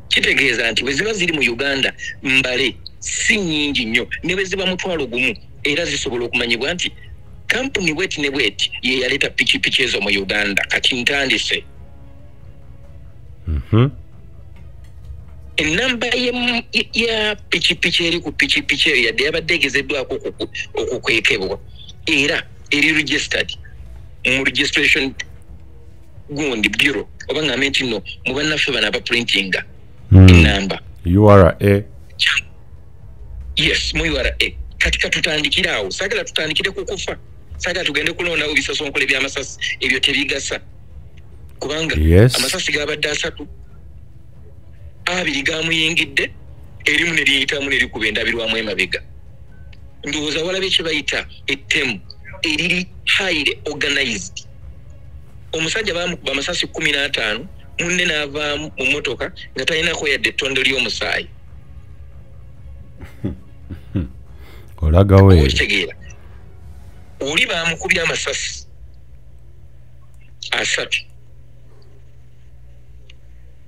Kitegeeza nti bwe ziba ziri mu Uganda mbale si nnyingi nnyo ne bwe ziba mutwalo gumu era zisobola okumanyibwa nti kampuni bweti ne bweti ye yaleeta piki ezo mu Uganda kati ntandise. Enamba ya piki eri ku piki eyo yadde yabadde egezeddwako okukwekebwa era eri registered mu registration gundi bureau oba ngambe nti nno mu bannaffe bano abaprintinga enamba URA. Yes mu URA. Kati katutandikira awo saagala tutandikire ku kufa saagala tugende kulondawo bisasonkole by'amasasi ebyo tebigasa kubanga amasasi gabadde 3 abiri gamuyingidde erimu ne liyitamu ne likuba endabirwamu emabega. Ndowooza walabe kye bayita ettemu eriri highly organized. Omusajja bamukuba amasasi 15 munne n'ava mu mmotoka nga talinako yadde ettondo ly'omusaayi. Olagawe okitegeera oli bamukubye amasasi 3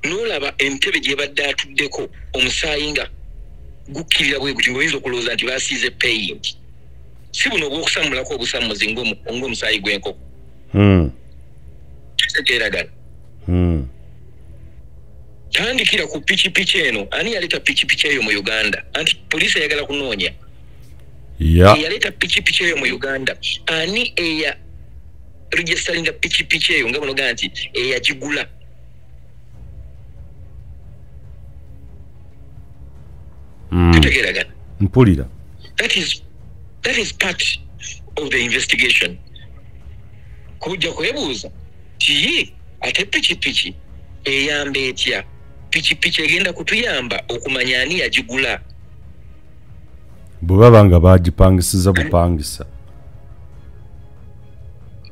n'olaba entebe gye badde atuddeko omusaayi nga gukkirira bwe gutyo ng'oyinza okulowooza nti baasiize paint. Si buno obw'okusammulako obusammuzi ng'omusaayi gw'enkoko. Kitegeeragana. Tandikira ku piki eno ani yaleeta piki eyo mu Uganda anti poliisi eyagala kunoonya. Yaleeta piki eyo mu Uganda ani eya registeringa piki eyo nga bunoga nti eyagigula. Mpulira. That is part of the investigation. Kujja kwebuuza ti ate piki eyamba etya pichi egenda kutuyamba okumanya ani yagigula bwe nga bagipangisiza bupangisa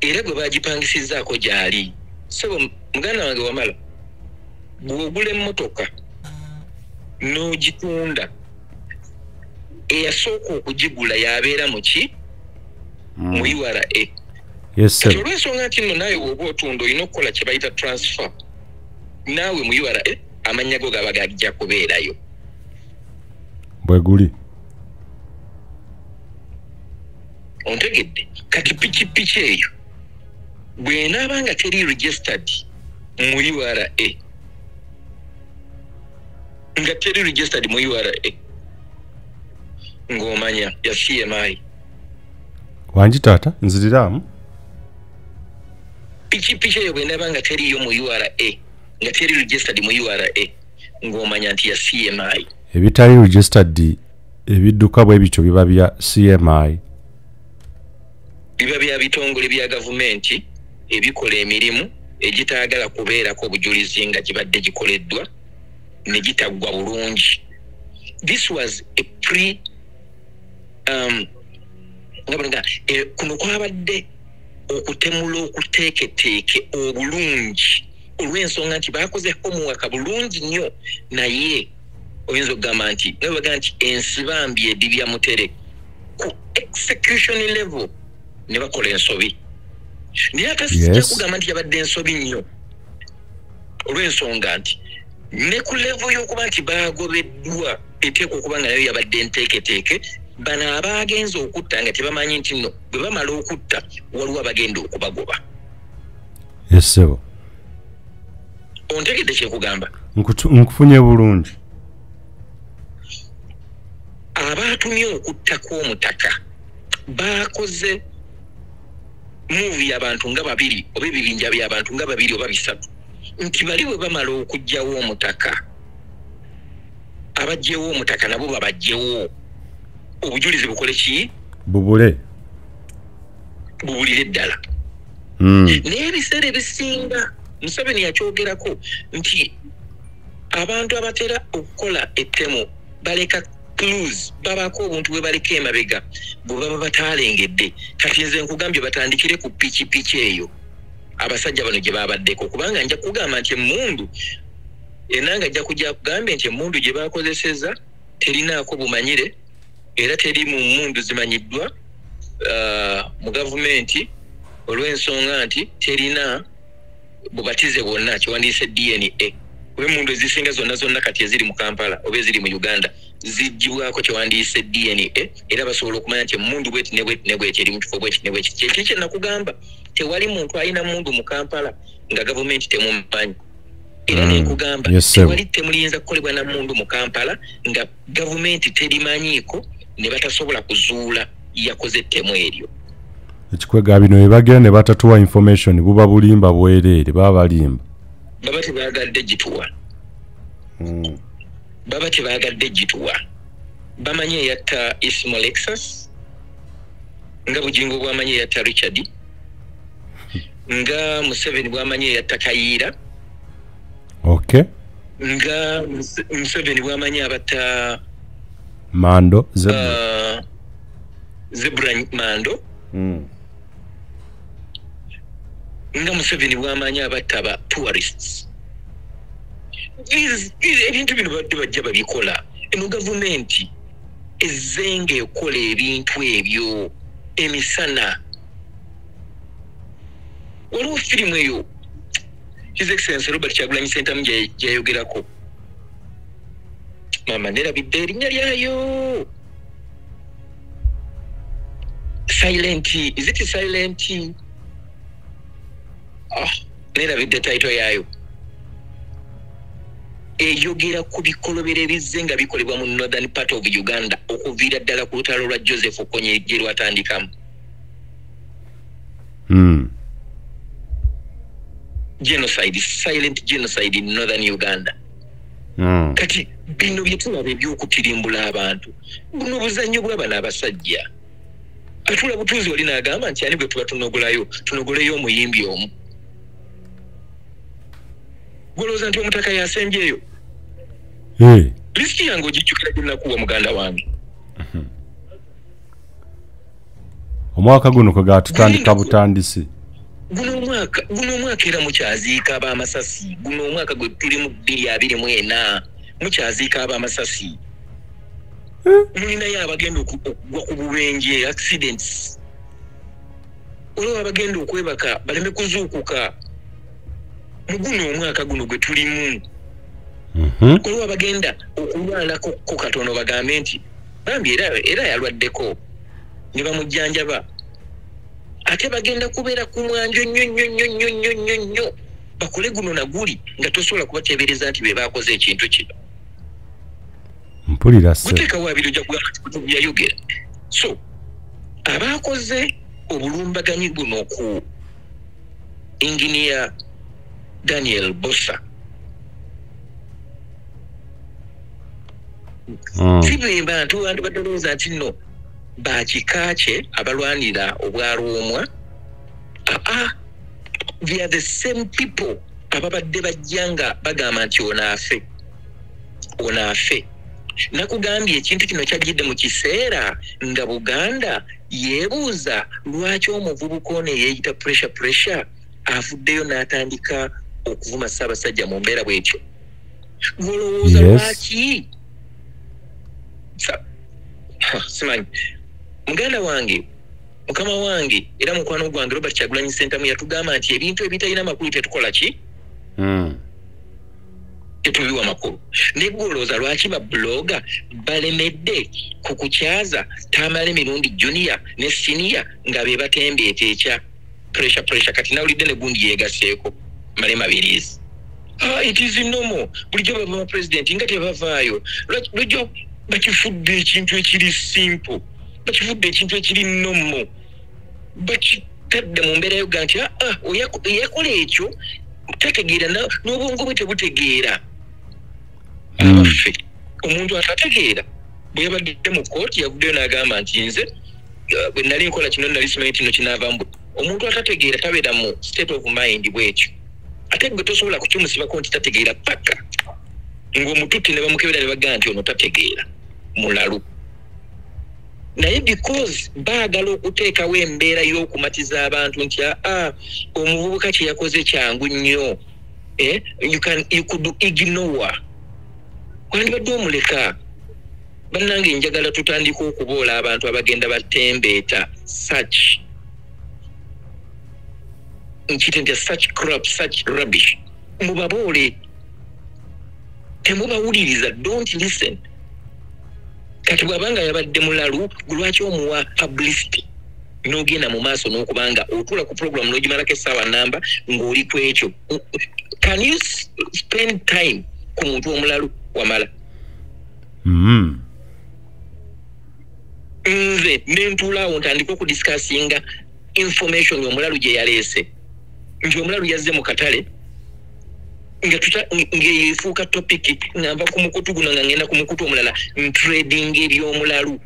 era gwe bagipangisizaako gyali so muganda wange wamala bw'ogula emmotoka n'ogitunda eyasooka okugigula yabeera mu ki mu URA kati olw'ensonga nti nno naawe bw'oba otunda olina okukola kye bayita transfer naawe mu URA amannya go gaba gajja kubeerayo bwe guli ontegedde kati pichi eyo bw'enaaba nga teri registered mu URA nga teri registered mu URA ng'omanya ya CMI wangi taata nziriramu pichi eyo bw'enaaba nga teriyo mu URA nga teri registered mu URA ng'omanya nti ya CMI ebitali registered ebidduka bwe bityo biba bya CMI biba bya bitongole bya gavumenti ebikola emirimu egitaagala kubeerako obujulizi nga gibadde gikoleddwa ne gitaggwa bulungi. This was a kuno kwabadde okutemula okuteeketeeke obulungi olw'ensonga nti baakoze homework bulungi nnyo naye oyinza okugamba nti nabaga nti ensibambi edibya mutere ku execution level ne bakola ensobi naye ate sijja kugamba nti yabadde ensobi nnyo olw'ensonga nti ne ku level y'okuba nti baagobeddwa eteekwa okuba nga nayo yabadde enteeketeeke bano abaagenza okutta nga tebamanyi nti nno bwe bamala okutta waliwo abagenda okubagoba. Yesebo ontegedde kyekugamba nkufunye bulungi abaatumye okuttako omutaka baakoze movie y'abantu nga babiri oba ebibinja by'abantu nga babiri oba bisatu nti bali bwe bamala okugjawo omutaka abajjewo omutaka nabo babajjewo obujulizi bukole ki bubulire ddala naye ebiseera ebisinga Museveni yakyogerako nti abantu abatera okukola ettemu baleka clues babako obuntu bwe baleka emabega bwe baba bataalengedde kati nze nkugambye batandikire ku pichi eyo abasajja bano gye babaddeko kubanga nja kugamba nti emmundu enanga ajja kujja kugambye nti emmundu gye bakozeseza terinaako bumanyire era teri mu mmundu zimanyiddwa mu gavumenti olw'ensonga nti terina bubatize bwonna kiwandiise DNA w'emmundu ezisinga zonna kati eziri mu Kampala oba eziri mu Uganda zijjibwako kiwandiise DNA era basobola okumanya nti emmundu bweti ne bweti eri mu kifo bweti ne bweti kye nakugamba tewali muntu alina mmundu mu Kampala nga gavumenti temumanyi era nekugamba tewali temuliyinza kukolebwa na mmundu mu Kampala nga gavumenti terimanyiiko ne batasobola kuzuula yakoze ettemu eryo. Ekikwega bino bye bagenda ne batatuwa information buba bulimba bwereere baba balimba baba tebaagadde gituwa baba tebaagadde gituwa bamanye eyatta Ismo Lexus nga Bujjingo bwamanye eyatta Richard nga Museveni bwamanye eyatta Kayiira okay nga Museveni bwamanye abatta Mando Zebra Mando nga Museveni bwamanye abatta aba tourists ebintu bino badde bajja babikola eno gavumenti ezenge ekola ebintu ebyo emisana waliwo firimu eyo His Excellency Robert Kyagulanyi Ssentamu gyayogerako mama nerabidde erinnya lyayo Silent is it silent nerabidde title yayo eyogera ku bikolobero ebizze nga bikolebwa mu northern part of Uganda okuviira ddala ku lutalo lwa Joseph Okonye gye lwatandikamu genocide, silent genocide in northern Uganda. Kati bino byetulaba ebyokutirimbula abantu buno buzannyo bw'abana abasajja atula butuuzi oli n'agamba nti ani gwe tuba tunogoleyo omuyimbi omu golooza nti omutaka yasembyeyo Listi yangu ojijjukira gye nakuwa muganda wange. Omwaka guno kwe gatutandika butandisi. Guno mwaka era mukyaziika ab'amasasi. Guno omwaka gwe tuli mu 2024 mukyaziika ab'amasasi. Mulinayo abagenda okugwa ku bubenje accidents. Olwo abagenda okwebaka baleme kuzuukuka. Mu guno omwaka guno gwe tulimu. Olwo abagenda okulwalako ko katono bagambe nti bambi era yalwaddeko ne bamujjanjaba. Ate bagenda kubeera ku mwanjo nnyo bakole guno na guli nga tosobola kubateebereza nti be baakoze ekintu kino. Mpulira se. Guteekawo abiri ojja kugamba nti byayogera. So abaakoze obulumbaganyi guno ku Engineer Daniel Bossa. Sibemba bantu badolooza nti nno bakikaache abalwanira obwarumwa. They are the same people ababadde bajjanga bagamba nti onaafe. Nakugambye ekintu kino kyajjidde mu kiseera nga Buganda yeebuuza lwaki omuvubuka ono yeeyita pressure avuddeyo n'atandika okuvuma Ssaabasajja mu mbeera bw'etyo. Golowooza lwaki? Simanyi. Muganda wange, mukama wange, era mukwano gwange Robert Kyagulanyi Ssentamu yatugamba nti ebintu ebitalina makulu tetukola ki? Tetubiwa makulu. Negolooza lwaki babloga balemedde ku kukyaza Tamale emirundi junior ne senior nga be batembeeta ekya pressure kati nawulidde ne gundi yeegaseeko male mabirizi. It is normal. Bulijjo bava president nga tebavaayo. Lwajjo bakifudde ekintu ekiri simple. Bakifudde ekintu ekiri normal. Bakitadde mu mbeera yoga nti yakola ekyo tategeera n'obwongo bwe tebutegeera. Abaffe omuntu atategeera bwe yabadde mu kooti yavuddeyo n'agamba nti nze bwe nali nkola kino nali simanyi kino kinaavambu. Omuntu atategeera tabeera mu state of mind bwekyo. Ate gwe tosobola kukimusibako nti tategeera paka ng'omututte ne bamukebera ne bagamba nti ono tategeera mulalu. Naye because baagala okuteekawo embeera y'okumatiza abantu nti omuvubuka kye yakoze kyangu nnyo. You could ignore. Wandibadde omuleka. Bannange njagala tutandika okuboola abantu abagenda batembeeta such crap, such rubbish. Mubaboole. Temubawuliriza. Don't listen. Kati bw'abanga yabadde mulalu lwaki omuwa publicity n'ogenda mu maaso n'okubanga otula ku program n'ogimalako essaawa namba ng'oli ku ekyo. Can you spend time ku muntu omulalu wamala? Nze nentuulaawo ntandika okudiscussinga information omulalu gye yaleese nti omulalu yazze mu katale ng'efuuka topic ng'ava ku mukutu guno nga ngenda ku mukutu omulala trading eby'omulalu.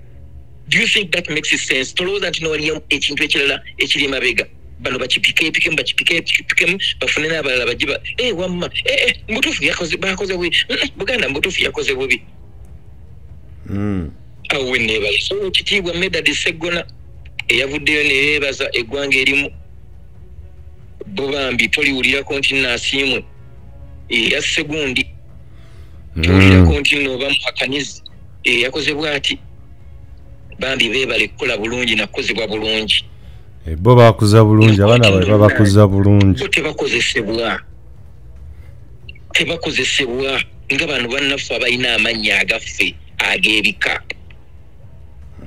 Do you think that makes sense? Tolowooza nti n'owaliyo ekintu ekirala ekiri emabega bano bakipikeepikemu bafune n'abalala bagiba wamma mbutuufu bakoze bubi Buganda mbutuufu yakoze bubi. Awo we neebala so ekitiibwa Medad Sseggona eyavuddeyo ne yeebaza eggwanga erimu bo bambi toliwulirako nti naasiimwe yasse gundi toliwulirako nti nooba muhakanizi yakoze bw'ati bambi beebale kukola bulungi nakukozebwa bulungi. Bo bakuza bulungi abaana baabwe babakuza bulungi. Tebakozesebwa nga bano bannaffe abalina amannya agaffe ag'ebika.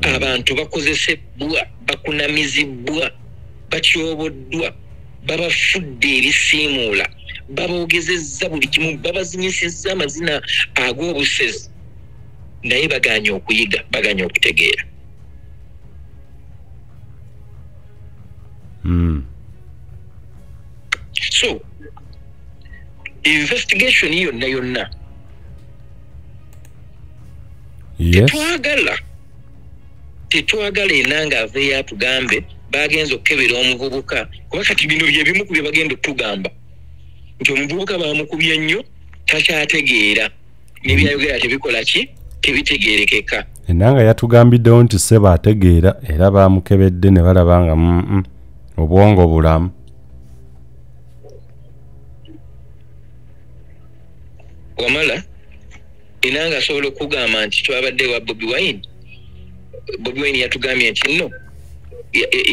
Abantu bakozesebwa bakunamizibwa batyoboddwa babafudde ebisiimuula baboogezezza buli kimu babazinyisizza amazina ag'obusezi naye baganya okuyiga baganya okutegeera. So investigation yonna tetwagala enanga aveeyo atugambe bagenza okukebera omuvubuka kuba kati bino bye bimu ku bye bagenda okutugamba nti omuvubuka bamukubye nnyo takyategeera Nebyayogera tebikola ki tebitegeerekeka. Enanga yatugambiddewo nti sseba ategeera era baamukebedde ne balaba nga obwongo bulamu. Wamala enanga asobola okugamba nti twabadde wa Bobi Wine. Bobi Wine yatugambye nti nno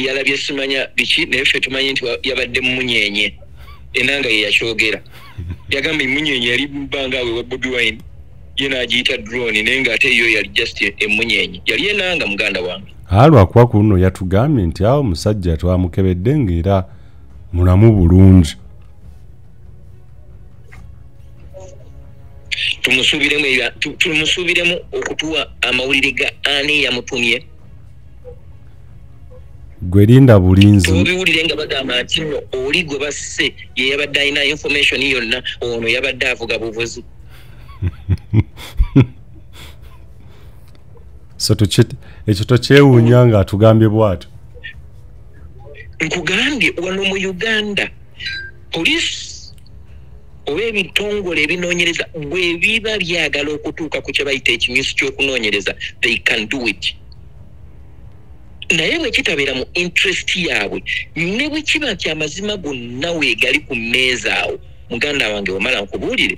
yalabye simanya biki naye ffe tumanyi nti yabadde munyenye. Enanga ye yakyogera. Yagambye munyenye yali mbanga we wa Bobi Wine. Yena agiyita drone naye ng'ate yo yali just emunyenye. Yali enanga muganda wange. Lwakuba kuno yatugambye nti awo omusajja twamukebedde ng'era mulamu bulungi. Tumusuubiremu okutuwa amawulire ga ani yamutumye. Gwe linda bulinzi. Tubiwulire nga bagamba nti nno oli gwe basse ye yabadde alina information yonna ono yabadde avuga buvuzi. So ekyo tokyewuunya nga atugambye bw'atyo. Nkugambye wano mu Uganda poliisi oba ebitongole ebinoonyereza bwe biba byagala okutuuka ku kye bayita ekimyusi ky'okunoonyereza they can do it. Naye bwe kitabeera mu interest yaabwe ne bwe kiba nti amazima gonna weegali ku mmeeza awo muganda wange wamala nkubuulire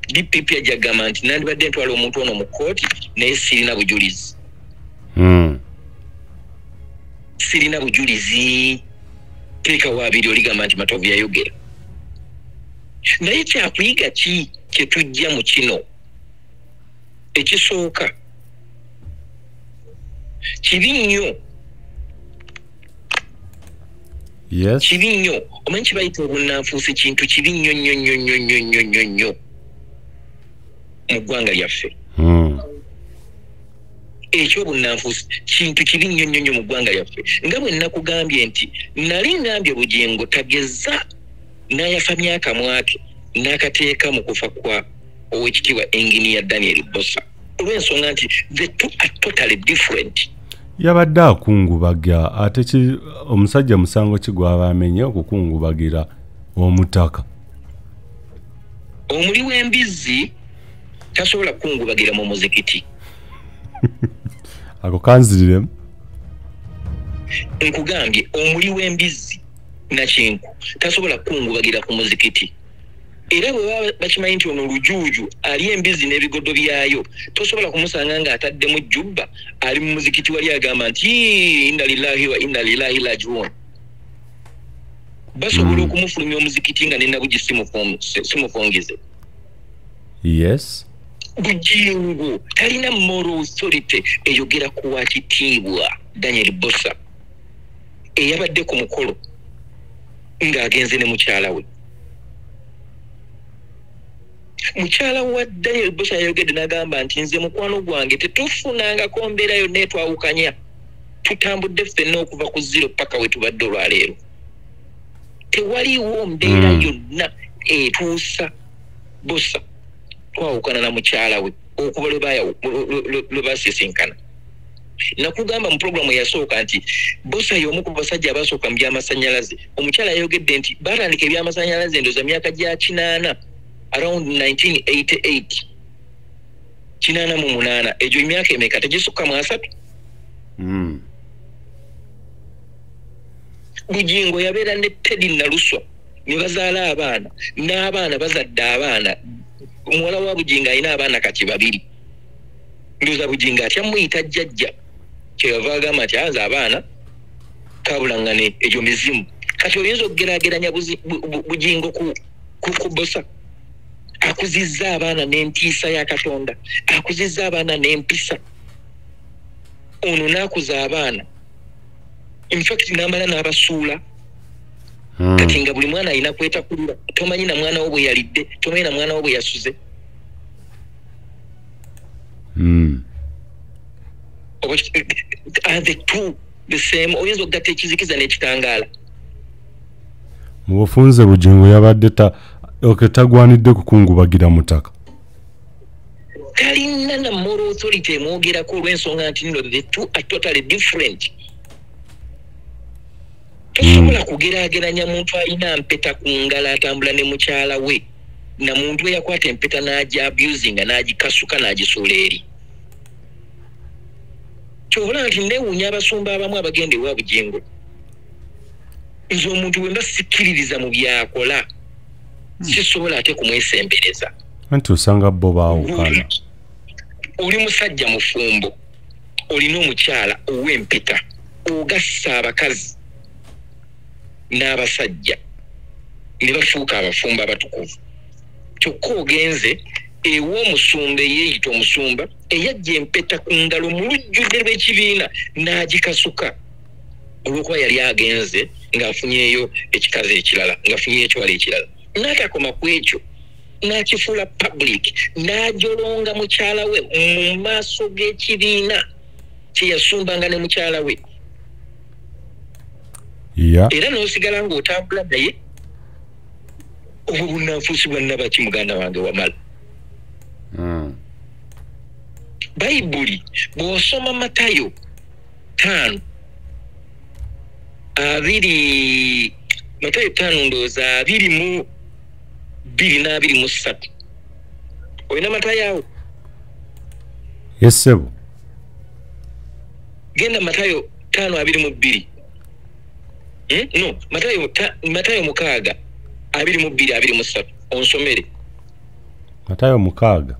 DPP ajagamba nti nandibadde ntwala omuntu ono mu kkooti naye sirina bujulizi. Sirina bujulizi. Teeka waabiri oligamba nti Matovu yayogera. Naye kyakuyiga ki kye tujja mu kino? Ekisooka kibi nnyo. Yes. Kibi nnyo. Omanyi kibayita obunnanfuusi kintu kibi nnyo nnyo nnyo nnyo nnyo nnyo nnyo nnyo mu ggwanga lyaffe. Ekyo obunnanfuusi kintu kibi nnyo nnyo nnyo mu ggwanga lyaffe. Nga bwe nakugambye nti nali ngambye Bujingo tageza n'ayafa myaka mwake n'akateeka mu kufa kwa Oweekitiibwa Engineer Daniel Bossa. Olw'ensonga nti the two are totally different. Yabadde akungubaga ate omusajja musango ki gw'aba amenye okukungubagira omutaka. Omuli w'embizzi tasobola kukungubagira mu muzikiti. Ako kanziriremu. Nkugambye omuli w'embizzi nakinku tasobola kukungubagira ku muzikiti. Era bwe bakimanyi nti ono lujuuju ali embizzi n'ebigodo byayo tosobola kumusanga ng'ataddemu jjubba ali mu muzikiti wali agamba nti inna lillahi wa inna ilaihi raaji'uun. Basobola okumufulumya omuzikiti nga nennabugi simufongize. Yes. Bujingo talina moral authority eyogera ku Oweekitiibwa Daniel Bossa eyabadde ku mukolo ng'agenze ne mukyala we. Mukyala wa Daniel Bossa yayogedde n'agamba nti nze mukwano gwange tetufunangako mbeera yonna etwawukanya. Tutambudde ffenna okuva ku zero paka we tubadde olwaleero. Tewaliwo mbeera yonna etuusa Bossa twawukana na mukyala we okuva lwe basisinkana. Nakugamba mu programu yasooka nti Bossa y'omu ku basajja abasooka mu by'amasannyalaze. Omukyala yayogedde nti baatandika eby'amasannyalaze ndooza myaka gya 80 around 1988. 88 egyo emyaka emeka tegisukka mu 3. Bujingo yabeera ne Teddy Naluswa ne bazaala abaana n'abaana bazadde abaana. Omuwala wa Bujingo alina abaana kati 2. Ndooza Bujingo atya muyita jjajja kyeyava agamba nti aza abaana kabulangane egyo mizimu. Kati oyinza okugeraageranya Bujingo ku Bossa. Akuzizza abaana n'entiisa ya Katonda. Akuzizza abaana n'empisa. Ono n'akuza abaana. In fact n'amala n'abasuula. Kati nga buli mwana alina kwetakulira. Tomanyi na mwana wo bwe yalidde. Tomanyi na mwana wo bwe yasuze. Are the two the same? Oyinza okugatta ekizikiza n'ekitangaala. Mu bufunze Bujingo yabadde tagwanidde kukungubagira mutaka. Talina na moral authority emwogerako olw'ensonga nti nno the two are totally different. Tosobola kugeraageranya muntu alina mpeta ku ngalo atambula ne mukyala we na muntu eyakwata empeta n'agi abusinga n'agikasuka n'agisuula eri. Kyobula nti newuunya abasumba abamu abagenda ewa Bujjingo. Nze omuntu bwe mba sikkiririza mu byakola sisobola ate kumwesembereza. Anti osanga bo baawukana. Oli musajja mufumbo, olina omukyala ow'empeta, ogassa abakazi n'abasajja ne bafuuka abafumba abatukuvu. Kyokka ogenze ew'omusumba eyeeyita omusumba eyajja empeta ku ngalo mu lujjudde lw'ekibiina n'agikasuka olw'okuba yali agenze ng'afunyeeyo ekikazi ekirala, ng'afunyeeyo ekiwala ekirala. N'atakoma ku ekyo n'akifuula public n'ajolonga mukyala we mu maaso g'ekibiina kye yasumbanga ne mukyala we. Era n'osigala ng'otambula naye obwo bunnanfuusi bwa nnabaki muganda wange wamala. Bayibuli bw'osoma Matayo 5 Matayo 5 ndowooza 22 na 23. Olina Matayo awo? Yes, sebo. Genda Matayo 5:22. No, Matayo 6 22-23 onsomere. Matayo 6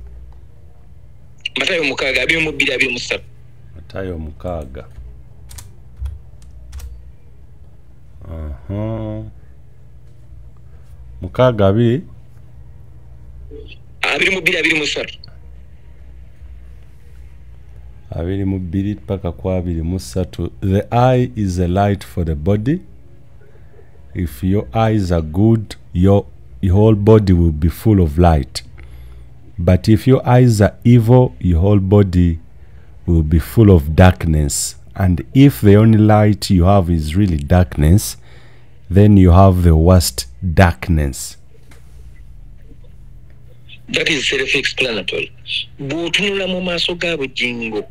22-23. Matayo 6. Mukaga 22-23. 22 paka kwa 23. The eye is a light for the body. If your eyes are good, your whole body will be full of light. But if your eyes are evil, your whole body will be full of darkness. And if the only light you have is really darkness, then you have the worst darkness. That is self-explanatory. Bw'otunula mu maaso ga Bujjingo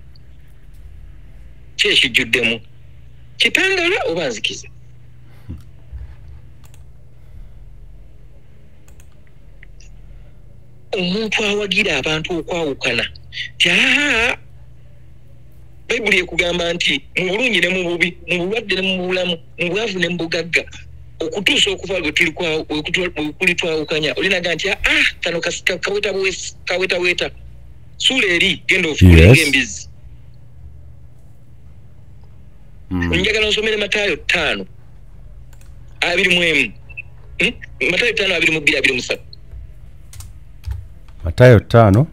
kyekijjuddemu kitangala oba nzikiza. Omuntu awagira abantu okwawukana Bayibuli ekugamba nti mu bulungi ne mu bubi, mu bulwadde ne mu bulamu, mu bwavu ne mu bugagga, okutuusa okuva lwe kuli twawukanya olinaga nti kano kaweta suula eri genda ofuulenga embizi. Njagala nsomere Matayo 5:21. Matayo 5:22-23. Matayo 5.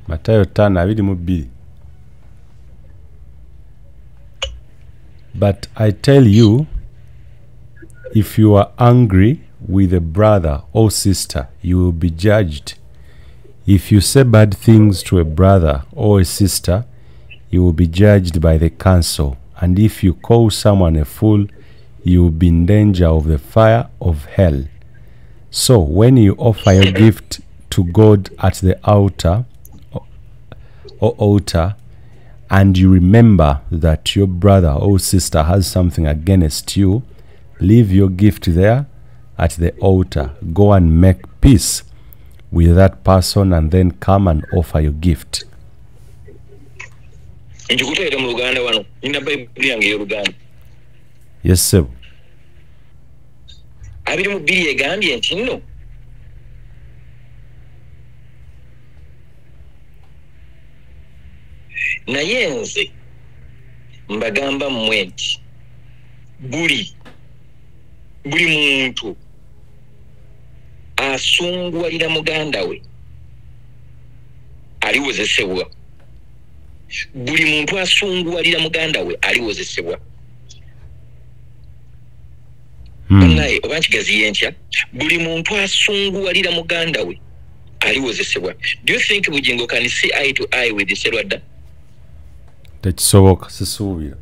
Matayo 5:22. But I tell you, if you are angry with a brother or sister, you will be judged. If you say bad things to a brother or a sister, you will be judged by the council. And if you call someone a fool, you will be in danger of the fire of hell. So when you offer your gift to God at the altar, and you remember that your brother or sister has something against you, leave your gift there at the altar. Go and make peace with that person and then come and offer your gift. Yes, sir. Naye nze mbagamba mmwe nti buli muntu asunguwalira muganda we aliwozesebwa. Buli muntu asunguwalira muganda we aliwozesebwa. Naye oba nkigaziye ntya? Buli muntu asunguwalira muganda we aliwozesebwa. Do you think Bujjingo can see eye to eye with the Serwadda? Tekisoboka, sisuubira.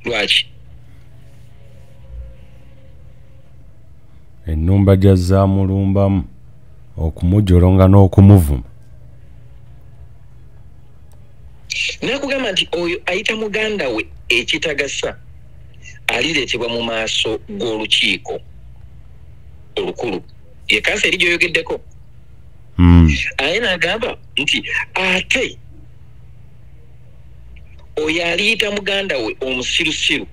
Lwaki? Ennumba gy'azaamulumbamu okumujolonga n'okumuvuma. Nakugamba nti oyo ayita muganda we ekitagasa alireetebwa mu maaso g'olukiiko olukulu ye kanseri gy'oyogeddeko aye n'agamba nti ate oyo aliyita muganda we omusirusiru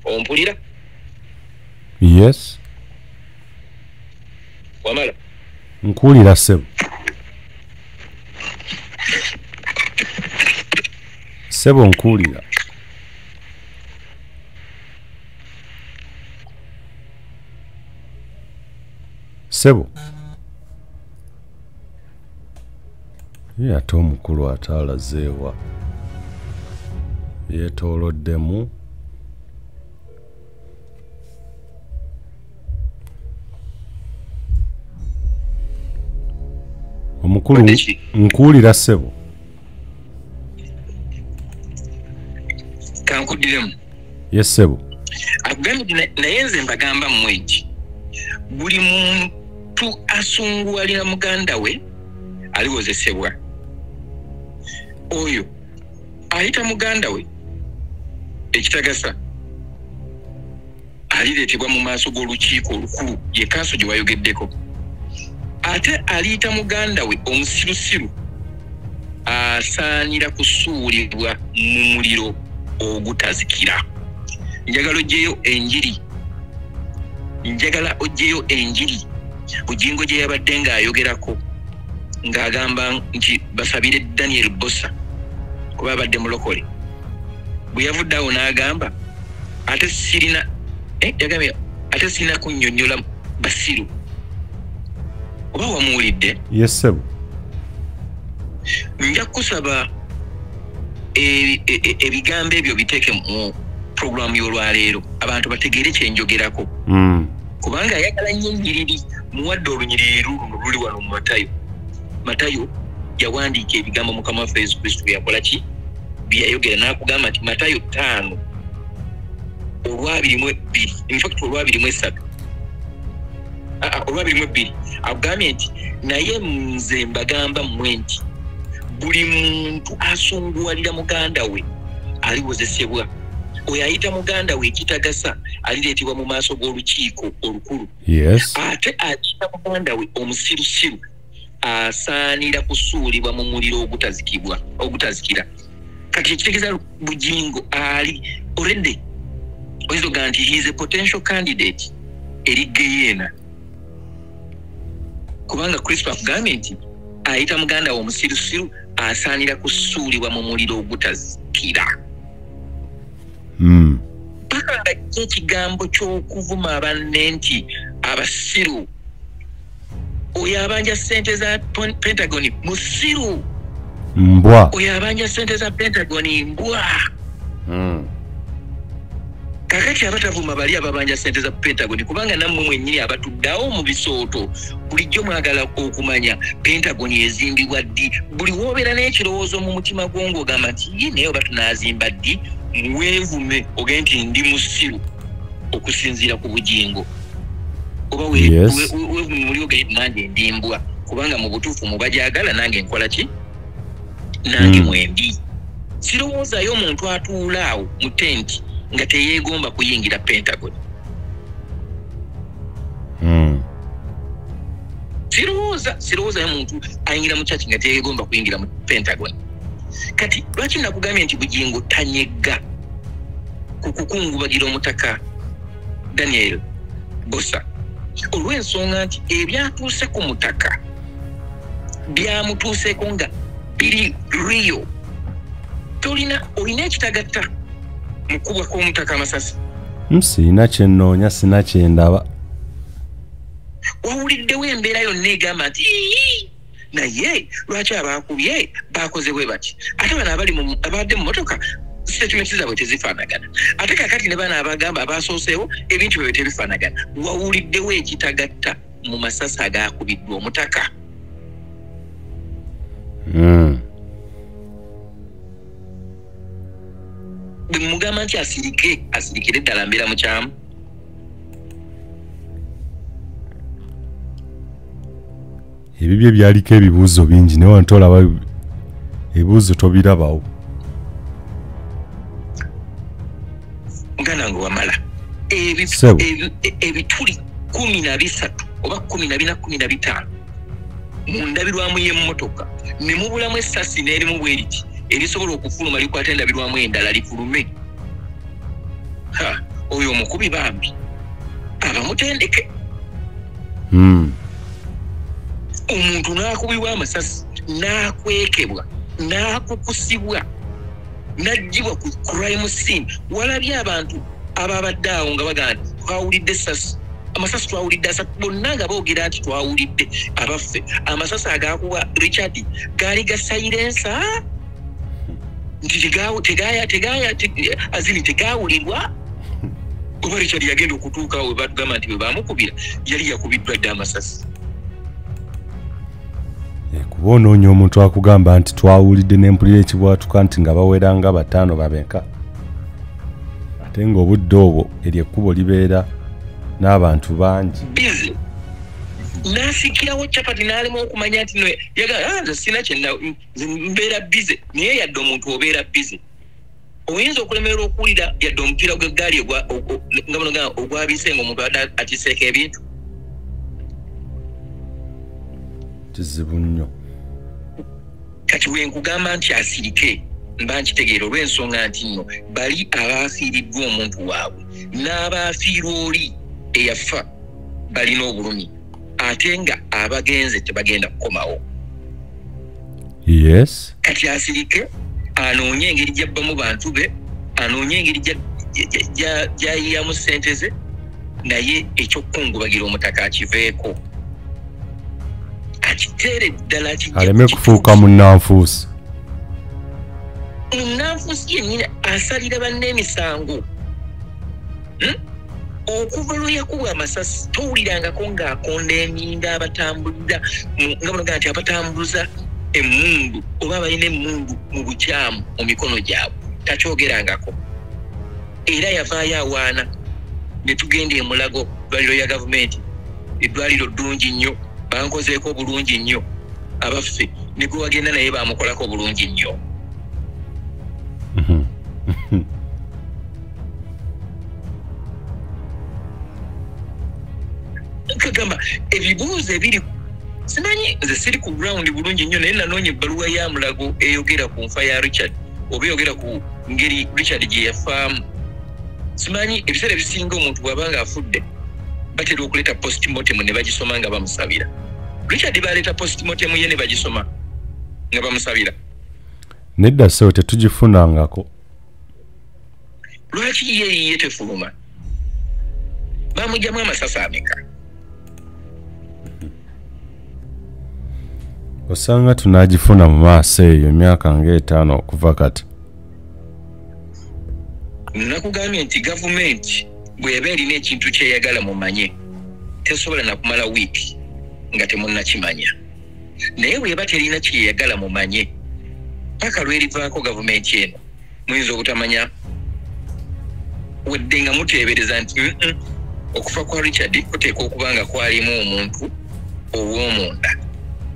ompulira yes wamala nkuwulira ssebo ssebo nkuwulira ssebo ye ate omukulu ate alazeewa yeetooloddemu omukulu nkuwulira ssebo kankuddiremu ye ssebo akugambye naye nze mbagamba mmwe eki buli muntu asunguwalira muganda we aliwozesebwa oyo ayita muganda we ekitagasa alireetebwa mu maaso g'olukiiko olukulu ye kanso gye wayogeddeko ate aliyita muganda we omusirusiru asaanira kusuulibwa mu muliro ogutazikira. Njagala oggyeyo enjiri Bujjingo gye yabadde ng'ayogerako ng'agamba nti basabire Daniel Bossa kuba abadde mulokole bwe yavuddeawo n'agamba ate sirina kunnyonnyola basiru oba wamuwulidde? Yes sir. Nja kusaba ebigambo ebyo biteeke mu programu y'olwaleero abantu bategeere kyenjogerako kubanga ayagala nnyo ennyiriri muwadde olunyiriri luno luli wano mu Matayo yawandiika ebigambo Mukama waffe Yesu Kristo bye yakola ki bye yayogera n'akugamba nti Matayo 5 olwabirimu-2 in fact olwabirimu-3 olwabirimu-2 akugambye nti naye nze mbagamba mmwe nti buli muntu asunguwalira muganda we aliwozesebwa oyo ayita muganda we ekitagasa alireetebwa mu maaso g'olukiiko olukulu. Yes. Ate ayita muganda we omusirusiru asaanira kusuulibwa mu muliro ogutazikira. Kati ekitegeeza Bujjingo ali already oyinza nti he is a potential candidate eri Geyeena kubanga Kristo akugambye nti ayita muganda we omusirusiru asaanira kusuulibwa mu muliro ogutazikira. Paka nga ekigambo ky'okuvuma banne nti abasiru oyo abanja ssente za Pentagon musiru mbwa oyo abanja ssente za Pentagon mbwa. Kakati abatavuma bali ababanja ssente za Pentagon kubanga nammwe mwennyini abatuddawo mu bisooto bulijjo mwagala okumanya Pentagon ezimbibwa ddi buli woobeera n'ekirowoozo mu mutima gwongo ogamba nti naye oba tunaazimba ddi weevume ogende nti ndi musiru okusinziira ku Bujjingo oba weevume muli ogende nange ndimbwa kubanga mu butuufu mubajagala nange nkola ki nange mwembi. Sirowoozaayo omuntu atuula awo mu tenti nga teyeegomba kuyingira Pentagon. Sirowoozayo muntu ayingira mu kyaki nga teyeegomba kuyingira mu Pentagon. Kati lwaki nakugambye nti Bujjingo tanyegga ku kukungubagira omutaka Daniel Bossa olw'ensonga nti ebyatuuse ku mutaka byamutuuseko nga biri real. Olina ekitagatta mukubwa kw'omutaka amasasi. Sina kyennoonya sina kyendaba. Wawuliddewo embeera yonna egamba nti naye lwaki abaakubye baakoze bwe bati ate bano abadde mu motoka statements zaabwe tezifaanagana ate kakati ne bano abagamba abaasooseewo ebintu byo tebifaanagana. Wawuliddewo ekitagatta mu masasi agaakubiddwa omutaka. Bwe mugamba nti asirikire ddala mbeera mukyamu. Ebibyo byaliko ebibuuzo bingi naye wantolaba ebibuuzo tobirabawo. Buganda ngo wamala ebituli 13 oba 14 15 mundabirwamu y'emmotoka ne mubulamu essasi n'erimu bweriti erisobola okufuluma likwata endabirwamu endala lifulume. Oyo omukubi bambi abamutendeke. Omuntu n'akubibwa amasasi n'akwekebwa n'akukusibwa n'ajjibwa ku crime scene. Walabye abantu ababadde awo nga bagamba twawulidde essasi, amasasi twawulidde asatu, bonna nga boogera nti twawulidde abaffe. Amasasi agakuba Richard gaali ga silensa nti tegawulirwa. Oba Richard yagenda okutuuka we batugamba nti bwe bamukubira yali yakubiddwa dde amasasi. Kuba onoonya omuntu akugamba nti twawulidde n'empulira ekibwatuka nti nga baweranga 5 babeka. Ate ng'obudde obwo eryo ekkubo libeera n'abantu bangi. N'asikirawo capati n'alema okumanya nti no nze sina kyenna mbeera bize, naye yadde omuntu obeera bize oyinza okulemererwa okuwulira yadde omupiira gw'eggaali nga ogwabise ng'omuntu atiseeko ebintu. Kizibu nnyo. Kati wenkugamba nti asirike mba nkitegeera olw'ensonga nti nno bali abaafiiriddwa omuntu waabwe n'abaafiirwa oli eyafa balina obulumi ate nga abagenze tebagenda kukomawo. Yes. Kati asirike anoonye engeri gy'abbamu bantu be, anoonye engeri gy'ayiyamu ssente ze, naye ekyokukungubagira omutaka akiveeko. Akiteere ddala aleme kufuuka munnanfuusi. Munnanfuusi yennyini asalira banne emisango. Okuva lwe yakubwa amasasi towulirangako ng'akonda eminda abatambulira nga banoga nti abatambuza emmundu oba balina emmundu mu bukyamu mu mikono gyabwe takyogerangako. Era yavaayo awaana ne tugenda e Mulago ddwaliro ya gavumenti, eddwaliro ddungi nnyo, bankozeeko bulungi nnyo, abaffe ne gwe wagenda naye bamukolako bulungi nnyo. Kagamba ebibuuzo ebiri simanyi nze siri ku ground bulungi nnyo naye nanoonya ebbaluwa ya Mulago eyogera ku nfa ya Richard oba eyogera ku ngeri Richard gye yafaamu. Simanyi ebiseera ebisinga omuntu bw'abanga afudde batera okuleeta postmortem ne bagisoma nga bamusabira. Richard baleeta postmortem ye ne bagisoma nga bamusabira. Nedda sewo tetugifunangako. Lwaki ye tefuluma? Bamugyamu amasasi ameka? Osanga tunagifuna mu maaso eyo emyaka nga5 okuva kati. Nakugambye nti gavumenti bw'eba erina ekintu kyeyagala mumanye tesobola nakumala wiiki nga temunnakimanya. Naye bw'eba terina kyeyagala mumanye paka lwerivaako gavumenti eno muyinza obutamanya wadde nga muteebereza nti okufa kwa Richard kuteeka okuba nga kwalimu omuntu ow'omunda,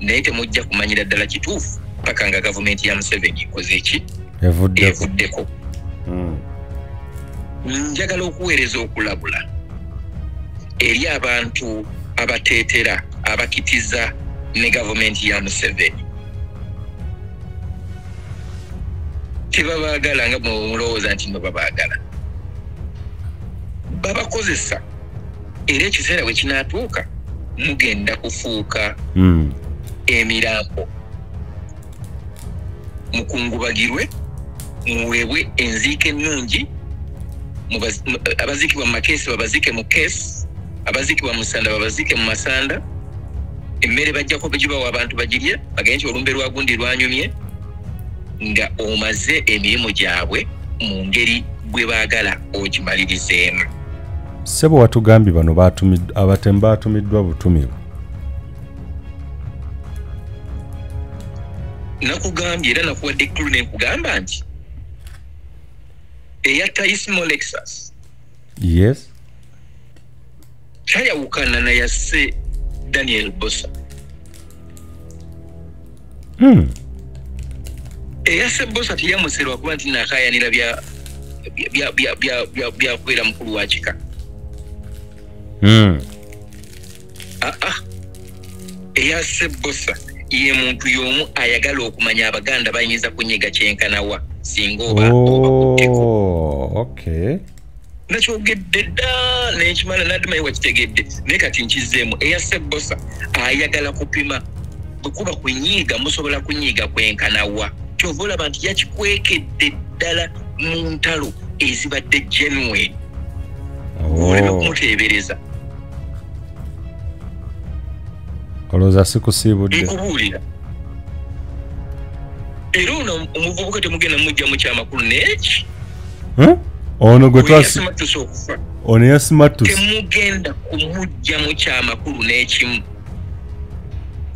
naye temujja kumanyira ddala kituufu paka nga gavumenti ya Museveni ekoze eki evuddeko. Njagala okuweereza okulabula eri abantu abateetera abakitiza ne gavumenti ya Museveni. Tebabaagala nga mulowooza nti mwe babaagala, babakozesa era ekiseera bwe kinaatuuka mugenda kufuuka emirambo, mukungubagirwe, muweebwe enziika ennungi. Abazikibwa mu makeesi babazike mu keesi, abazikibwa mu masanda babazike mu masanda. Emmere bajjako begibawa abantu bagirye bagende nti olumbe lwa gundi lwanyumye, nga omaze emirimu gyabwe mu ngeri gwe baagala ogimalirizeemu. Ssebo watugambye bano Abatemu baatumiddwa butumibwa. Nakugambye era nakuwadde ekkulu ne nkugamba nti eyatta Ismo Lexus. Yes. Tayawukana na yasse Daniel Bosa. Eyasse Bosa tiyamuserwa kuba nti nakayanira byakubeera mukulu wa kika. Eya Sebosa ye muntu y'omu ayagala okumanya Abaganda bayinza kunyiga kyenkanawa singa oba okay. Nakyogedde dda n'ekimala n'addimayo wakitegedde naye kati nkizeemu eya Sebosa ayagala kupima bwekuba kunyiiga musobola kunyiiga kwenkanawa kyova olaba nti yakikwekedde ddala mu ntalo ezibadde genuine oleme kumuteebereza. Olowooza sikusiibudde nkubuulira era ono omuvubuka temugenda mujja mu kyamakulu n'eki ono gwe yasimatusa okufa ono yasimatusa temugenda kumujja mu kyamakulu n'ekimu.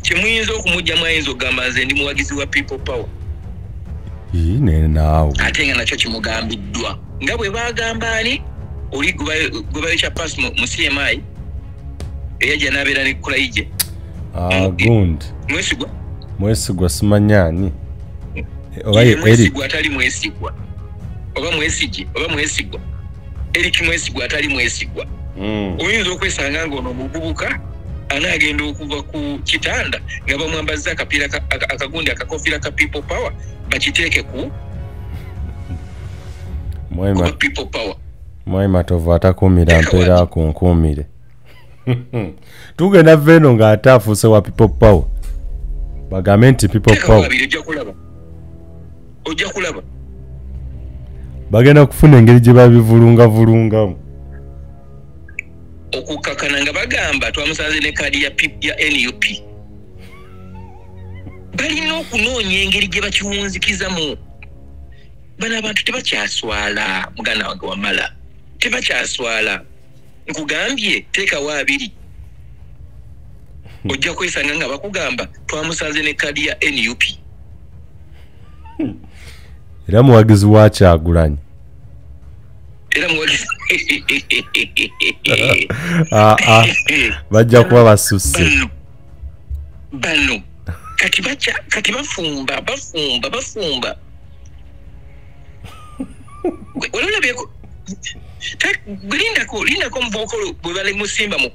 Kyemuyinza okumujjamu ayinza okugamba nze ndi muwagizi wa people power naawe ate nga nakyo kimugambiddwa nga bwe bagamba ani oli gwe bayokya paasi mu CMI eyajja n'abeera ne kulaije gundi mwesigwa simanyaani mwesigwa atali mwesigwa oba mwesigye oba mwesigwa Eric mwesigwa atali mwesigwa. Oyinza okwesanga ng'ono omuvubuka anaagenda okuva ku kitanda nga bamwambazza akapiira akagundi akakofiira ka people power bakiteeke ku people power. Mwai Matovu atakuumira mpeera akunkuumire. Tugenda veno ng'ate afuuse wa people power bagambe nti people power ojja kulaba bagenda kufuna engeri gye babivulungavulungamu okukakana nga bagamba twamusanze ne kaadi ya NUP. Balina okunoonya engeri gye bakiwunzikizamu. Bano abantu tebakyaswala muganda wange wamala tebakyaswala. Nkugambye teekawo abiri ojja kwesanga nga bakugamba twamusanze ne kaadi ya NUP. Era muwagizi wa Kyagulanyi era muwagizi bajja kuba basusse bano kati bafumba olulabyeko lindako omuvokolo bwe balimusimba mu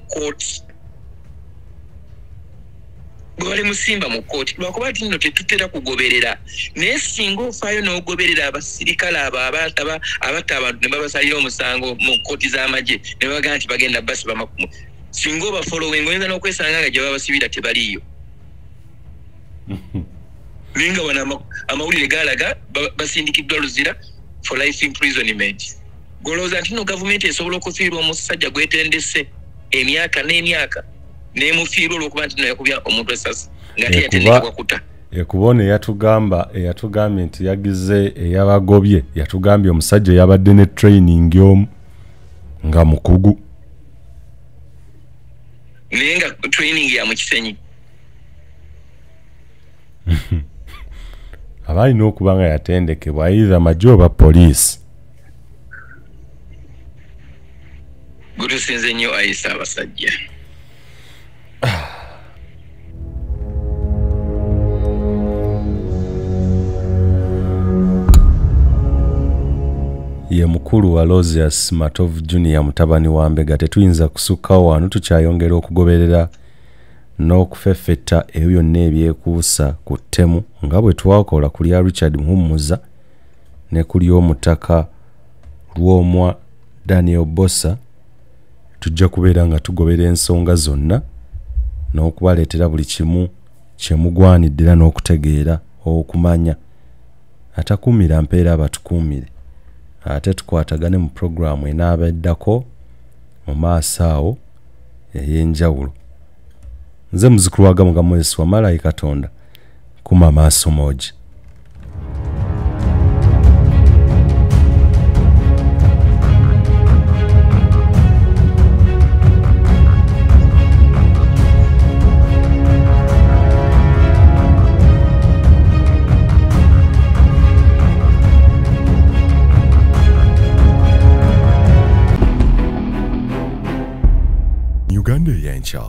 kooti lwakuba ti nno tetutera kugoberera naye singa ofaayo n'ogoberera abasirikale abo abatta abantu ne babasalira omusango mu kooti z'amagye ne babagaa nti bagenda basiba makumu singa obafolowing oyinza n'okwesanga nga gye babasibira tebaliiyo. Naye nga wano amawulire gaalaga basindikiddwa luzira for life imprisonment. Golowooza nti no gavumenti esobola okufiirwa omusajja gwetendese emyaka n'emyaka nemufiirwa olw'okuba nti no yakubya omuntu essasi nga teyatendekebwa kuta. Ekubona eyatugambye nti yagize eyabagobye yatugambye omusajja yabadde ne training y'omu nga mukugu naye nga training ya mu kisenyi. aba alina okuba nga yatendekebwa either magye oba poliisi. Gutusinze nnyo ayisa abasajja. Ye mukulu wa Lozias Matovu Junior mutabani wa Mbega. Tetuyinza kusukkawo wano tukyayongera okugoberera n'okufeffetta ebyo byonna ebyekuusa ku ttemu nga bwe twakola ku lya Richard Muhumuza ne ku ly'omutaka Lwomwa Daniel Bossa. Tujja kubeera nga tugobera ensonga zonna n'okubaleetera buli kimu kye mugwanidde era n'okutegeera okumanya atakuumira mpeera abatukuumire. Ate tukwatagane mu programu enaabeddako mu maaso awo ey'enjawulo. Nze muzukulu wa Gamuga Moses Wamala Katonda kuma maaso moja. Uganda Eyenkya.